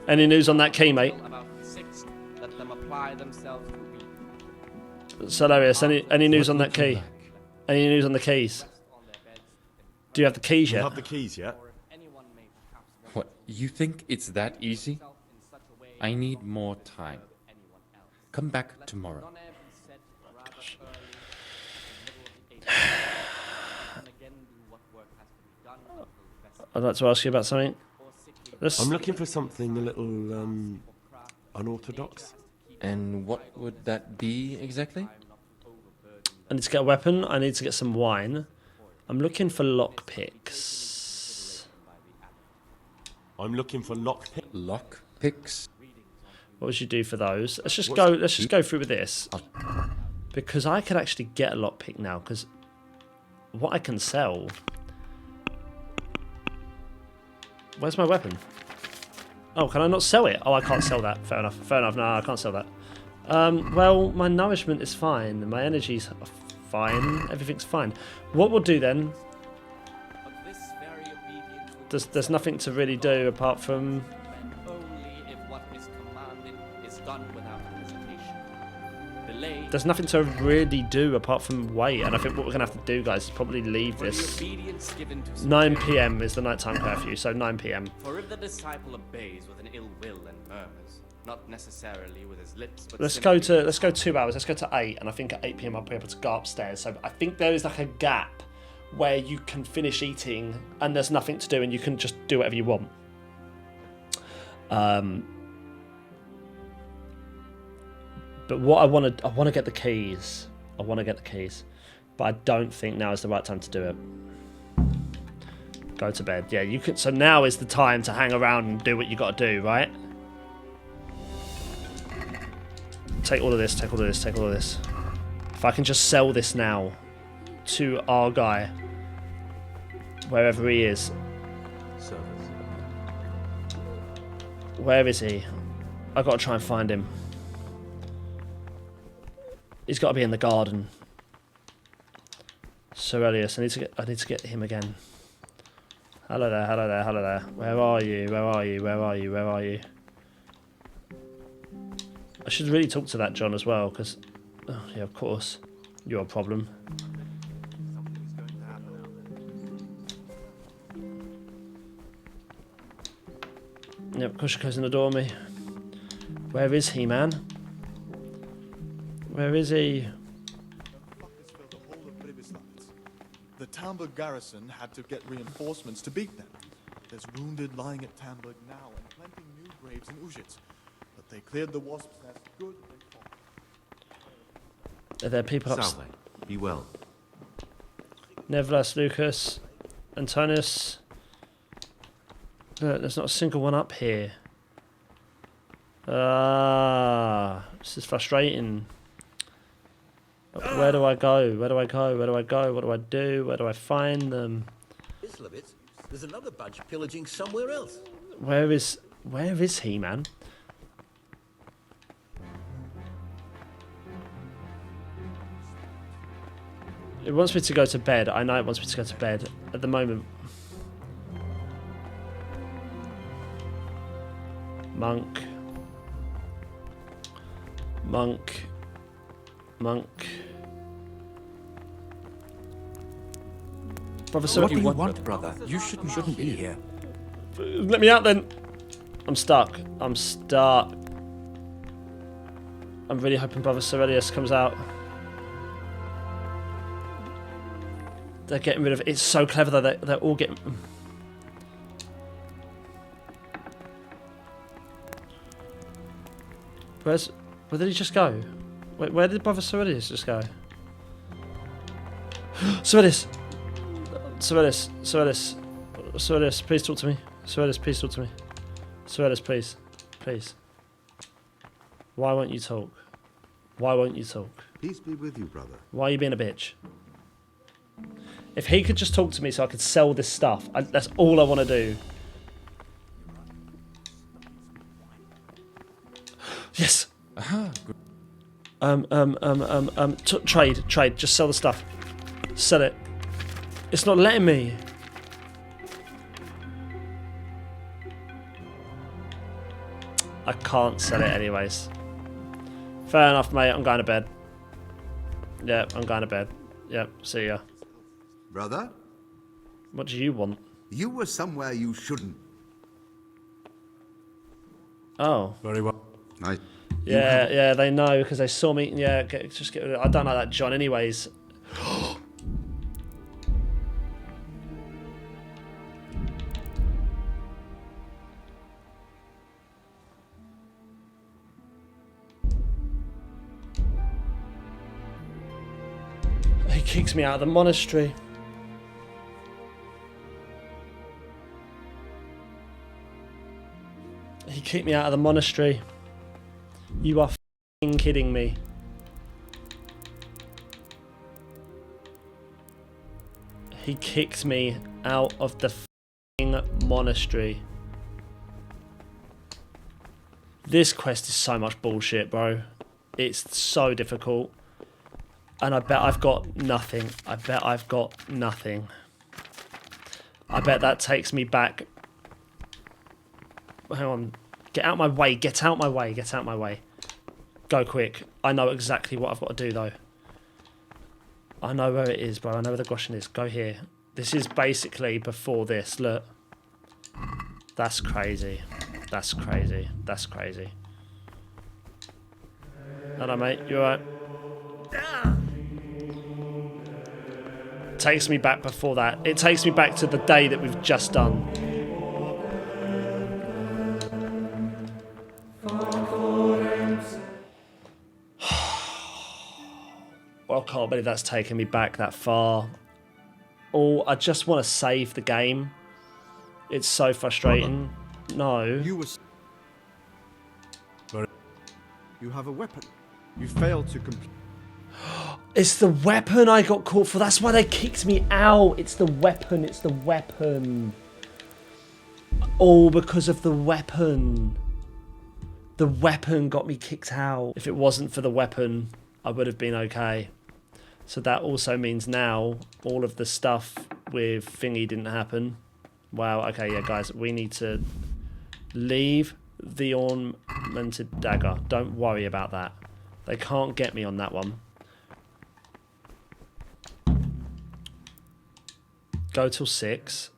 Any news on that key, mate? Solarius, any news on that key? Any news on the keys? Do you have the keys yet? You have the keys yet? What, you think it's that easy? I need more time. Come back tomorrow. Gosh. I'd like to ask you about something. I'm looking for something a little unorthodox. And what would that be exactly? I need to get a weapon. I need to get some wine. I'm looking for lockpicks. I'm looking for lockpicks. Lockpicks? What would you do for those? Let's just go through with this. Because I could actually get a lockpick now. Because what I can sell. Where's my weapon? Oh, can I not sell it? Oh, I can't sell that. Fair enough. No, I can't sell that. Well, my nourishment is fine. My energy's fine. Everything's fine. What we'll do then... There's nothing to really do apart from... There's nothing to really do apart from wait, and I think what we're going to have to do, guys, is probably leave this. 9 PM is the nighttime curfew, so 9 PM. For if the disciple obeys with an ill will and murmurs, not necessarily with his lips, but Let's go 2 hours. Let's go to 8, and I think at 8 p.m. I'll be able to go upstairs. So I think there is like a gap where you can finish eating and there's nothing to do, and you can just do whatever you want. But what I want to get the keys. I want to get the keys, but I don't think now is the right time to do it. Go to bed. Yeah, you can. So now is the time to hang around and do what you got to do, right? Take all of this. Take all of this. Take all of this. If I can just sell this now to our guy, wherever he is. Where is he? I've got to try and find him. He's got to be in the garden. Sir Elias, I need to get him again. Hello there, hello there, hello there. Where are you? Where are you? Where are you? Where are you? I should really talk to that John as well, because... Oh, yeah, of course. You're a problem. Yep, of course she closing the door on me. Where is he, man? Where is he? The Tamburg garrison had to get reinforcements to beat them. There's wounded lying at Tamburg now and plenty new graves in Ujits. But they cleared the wasp's nest good. Are there people up? Salve, be well. Nevlas, Lucas, Antonius. Look, there's not a single one up here. This is frustrating. Where do I go? Where do I go? Where do I go? What do I do? Where do I find them? There's another bunch pillaging somewhere else. Where is he, man? It wants me to go to bed. I know it wants me to go to bed. At the moment. Monk. Brother, so what do you want, brother? You shouldn't be here. Let me out then. I'm stuck. I'm really hoping Brother Cerelius comes out. They're getting rid of it. It's so clever though. They're all getting... Where did he just go? Wait, where did Brother Cerelius just go? Cerelius, please talk to me. Cerelius, please talk to me. Cerelius, please. Please. Why won't you talk? Why won't you talk? Peace be with you, brother. Why are you being a bitch? If he could just talk to me so I could sell this stuff, that's all I want to do. Yes. Trade. Just sell the stuff. Sell it. It's not letting me. I can't sell it anyways. Fair enough, mate. I'm going to bed. Yep, I'm going to bed. Yep, see ya. Brother? What do you want? You were somewhere you shouldn't. Oh. Very well. Yeah, they know because they saw me. Yeah, just get rid of it. I don't like that John anyways. He kicks me out of the monastery. He kicked me out of the monastery. You are f***ing kidding me. He kicked me out of the f***ing monastery. This quest is so much bullshit, bro. It's so difficult. And I bet I've got nothing. I bet that takes me back. Hang on. Get out my way. Get out my way. Go quick. I know exactly what I've got to do, though. I know where it is, bro. I know where the Goshen is. Go here. This is basically before this. Look. That's crazy. That's crazy. Hello, mate. You alright? Takes me back before that. It takes me back to the day that we've just done. Well, I can't believe that's taken me back that far. Oh, I just want to save the game. It's so frustrating. No. You have a weapon. You failed to complete. It's the weapon I got caught for. That's why they kicked me out. It's the weapon. It's the weapon. All because of the weapon. The weapon got me kicked out. If it wasn't for the weapon, I would have been okay. So that also means now all of the stuff with thingy didn't happen. Wow, okay, yeah, guys, we need to leave the ornamented dagger. Don't worry about that. They can't get me on that one. Go till 6.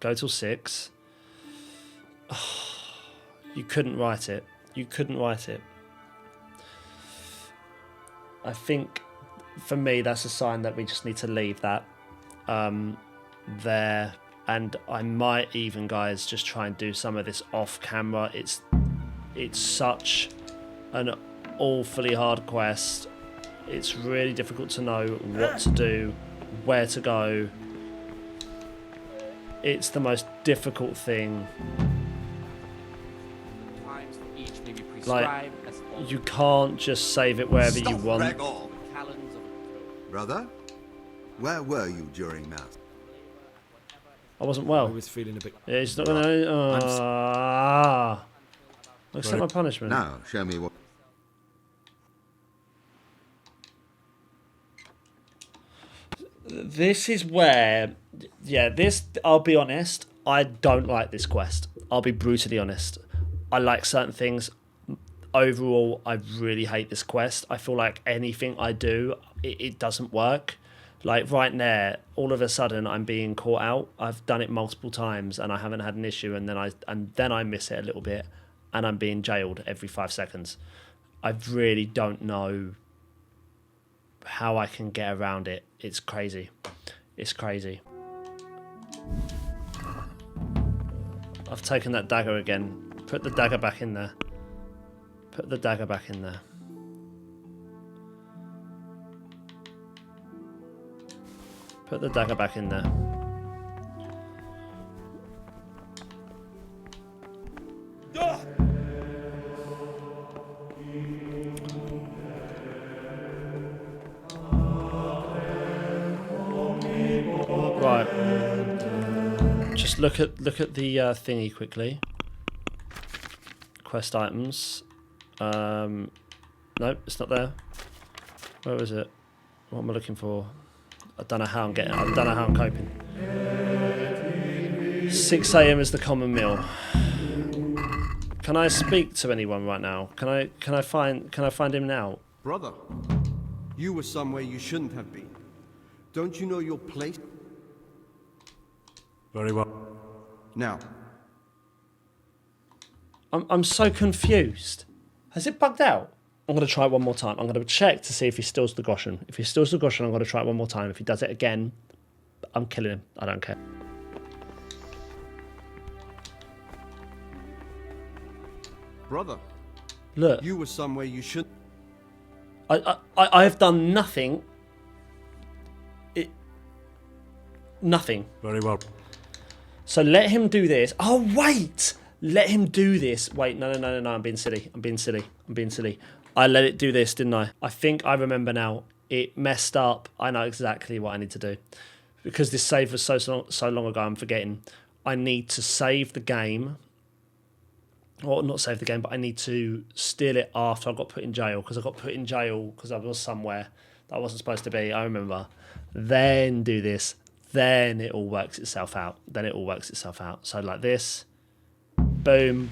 Go till 6. Oh, you couldn't write it. You couldn't write it. I think, for me, that's a sign that we just need to leave that there. And I might even, guys, just try and do some of this off camera. It's such an awfully hard quest. It's really difficult to know what to do, where to go. It's the most difficult thing. Like, you can't just save it wherever you want. Brother, where were you during Mass? I wasn't well. I was feeling a bit... Yeah, he's not gonna... accept my punishment. Now, show me what... This is where... Yeah, this... I'll be honest. I don't like this quest. I'll be brutally honest. I like certain things. Overall, I really hate this quest. I feel like anything I do, it doesn't work. Like right there, all of a sudden I'm being caught out. I've done it multiple times and I haven't had an issue, and then I miss it a little bit and I'm being jailed every 5 seconds. I really don't know how I can get around it. It's crazy. It's crazy. I've taken that dagger again. Put the dagger back in there. Put the dagger back in there. Put the dagger back in there. Right. Just look at the thingy quickly. Quest items. Nope, it's not there. Where is it? What am I looking for? I don't know how I'm getting. I don't know how I'm coping. 6 AM is the common meal. Can I speak to anyone right now? Can I find him now? Brother, you were somewhere you shouldn't have been. Don't you know your place? Very well. Now. I'm so confused. Has it bugged out? I'm going to try it one more time. I'm going to check to see if he steals the Goshen. If he steals the Goshen, I'm going to try it one more time. If he does it again, I'm killing him. I don't care. Brother, look. You were somewhere you should. I have done nothing. Nothing. Very well. So let him do this. Oh, wait! Let him do this. Wait, no. I'm being silly. I let it do this, didn't I? I think I remember now. It messed up. I know exactly what I need to do. Because this save was so long ago, I'm forgetting. I need to save the game. Or not save the game, but I need to steal it after I got put in jail. Because I got put in jail because I was somewhere that I wasn't supposed to be. I remember. Then do this. Then it all works itself out. So like this. Boom.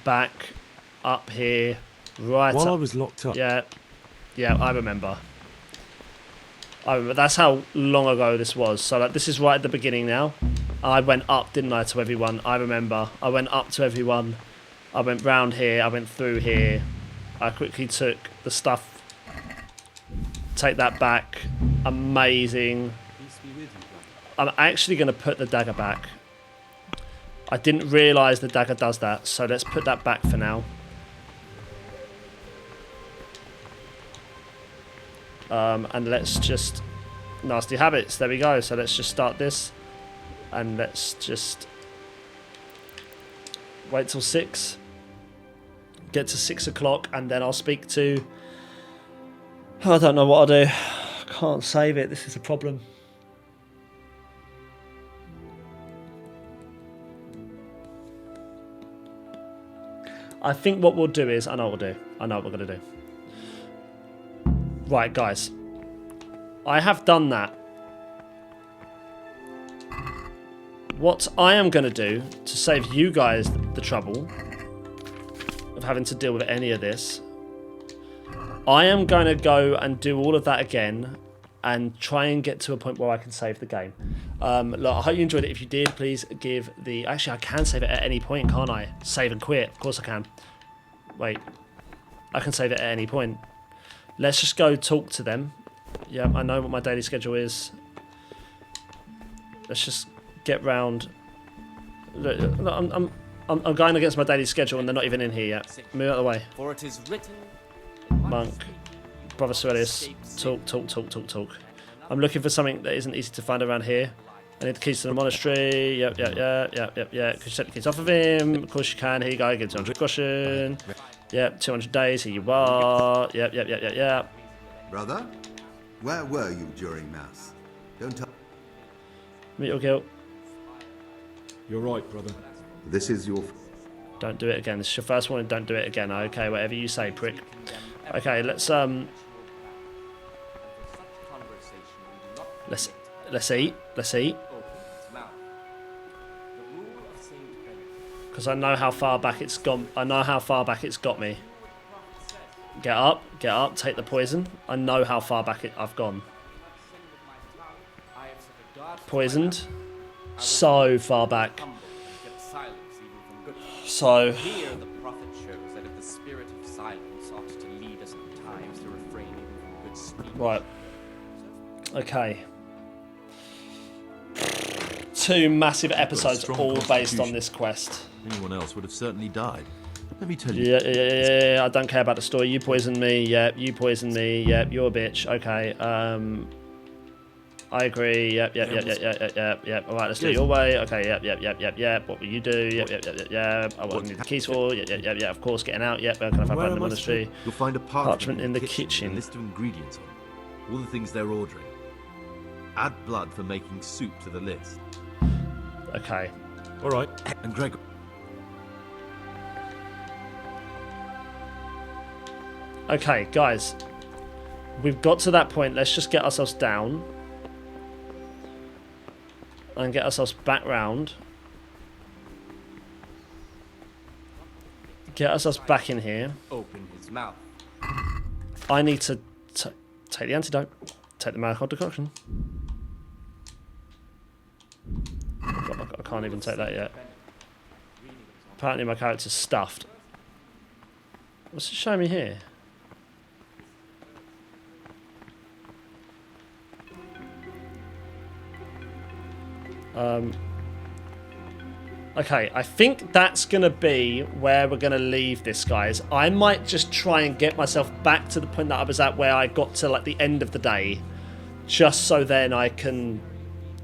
Back. Up here. Right While up. I was locked up. Yeah, I remember. That's how long ago this was. So like, this is right at the beginning now. I went up, didn't I, to everyone? I remember. I went up to everyone. I went round here. I went through here. I quickly took the stuff. Take that back. Amazing. I'm actually going to put the dagger back. I didn't realise the dagger does that, so let's put that back for now. And let's just... Nasty habits, there we go. So let's just start this. And let's just... Wait till 6. Get to 6 o'clock, and then I'll speak to... I don't know what I'll do. I can't save it, this is a problem. I think what we'll do is... I know what we'll do. I know what we're going to do. Right, guys. I have done that. What I am going to do to save you guys the trouble of having to deal with any of this, I am going to go and do all of that again and try and get to a point where I can save the game. Look, I hope you enjoyed it. If you did, please give the... Actually, I can save it at any point, can't I? Save and quit. Of course I can. Wait. I can save it at any point. Let's just go talk to them. Yeah, I know what my daily schedule is. Let's just get round. Look, I'm going against my daily schedule and they're not even in here yet. Move out of the way. For it is written, Monk. Brother Suelius. Talk. I'm looking for something that isn't easy to find around here. I need the keys to the monastery. Yep. Could you take the keys off of him? Of course you can. Here you go. Get 200 caution. Yep, 200 days. Here you are. Yep. Brother, where were you during Mass? Don't tell... Meet your guilt. You're right, brother. This is your... Don't do it again. This is your first warning. Don't do it again. Okay, whatever you say, prick. Okay, let's eat. Because I know how far back it's gone. I know how far back it's got me. Get up, take the poison. I know how far back I've gone. Poisoned. So far back. So... Here the prophet shows that if the spirit of silence ought to lead us at times to refrain even from good speech. Right. Okay. 2 massive episodes all based on this quest. Anyone else would have certainly died. Let me tell you. Yeah, I don't care about the story. You poisoned me. Yep, you poisoned me. Yep, you're a bitch. Okay. I agree. Yep. All right, let's do it your way. Okay. Yep. What will you do? Yep. I want to need the keys for. Yep. Of course, getting out. Yep. Can I find out in the monastery? You'll find a Parchment in the kitchen. A list of ingredients on all the things they're ordering. Add blood for making soup to the list. Okay. All right. And Gregor. Okay, guys. We've got to that point. Let's just get ourselves down. And get ourselves back round. Get ourselves back in here. Open his mouth. I need to take the antidote. Take the Malachite decoction. I can't even take that yet. Apparently my character's stuffed. What's it showing me here? Okay, I think that's going to be where we're going to leave this, guys. I might just try and get myself back to the point that I was at where I got to like the end of the day. Just so then I can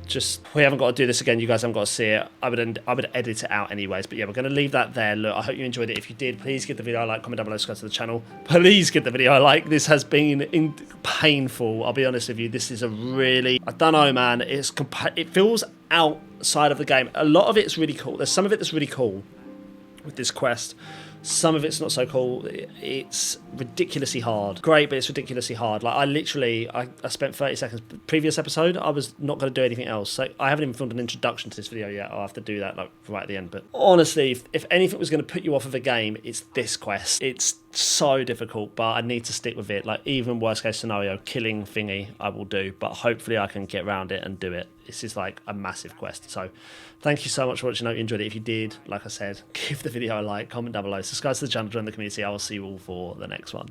just... We haven't got to do this again. You guys haven't got to see it. I would edit it out anyways. But yeah, we're going to leave that there. Look, I hope you enjoyed it. If you did, please give the video a like, comment down below, subscribe to the channel. Please give the video a like. This has been painful. I'll be honest with you. This is a really... I don't know, man. It feels outside of the game. A lot of it's really cool. There's some of it that's really cool with this quest. Some of it's not so cool. It's ridiculously hard. Great, but it's ridiculously hard. Like I spent 30 seconds. Previous episode, I was not going to do anything else. So I haven't even filmed an introduction to this video yet. I'll have to do that like right at the end. But honestly, if anything was going to put you off of a game, it's this quest. It's so difficult, but I need to stick with it. Like, even worst case scenario, killing thingy I will do, but hopefully I can get around it and do it. This is like a massive quest. So thank you so much for watching. I hope you enjoyed it. If you did, like I said, give the video a like, comment down below, subscribe to the channel, join the community. I will see you all for the next one.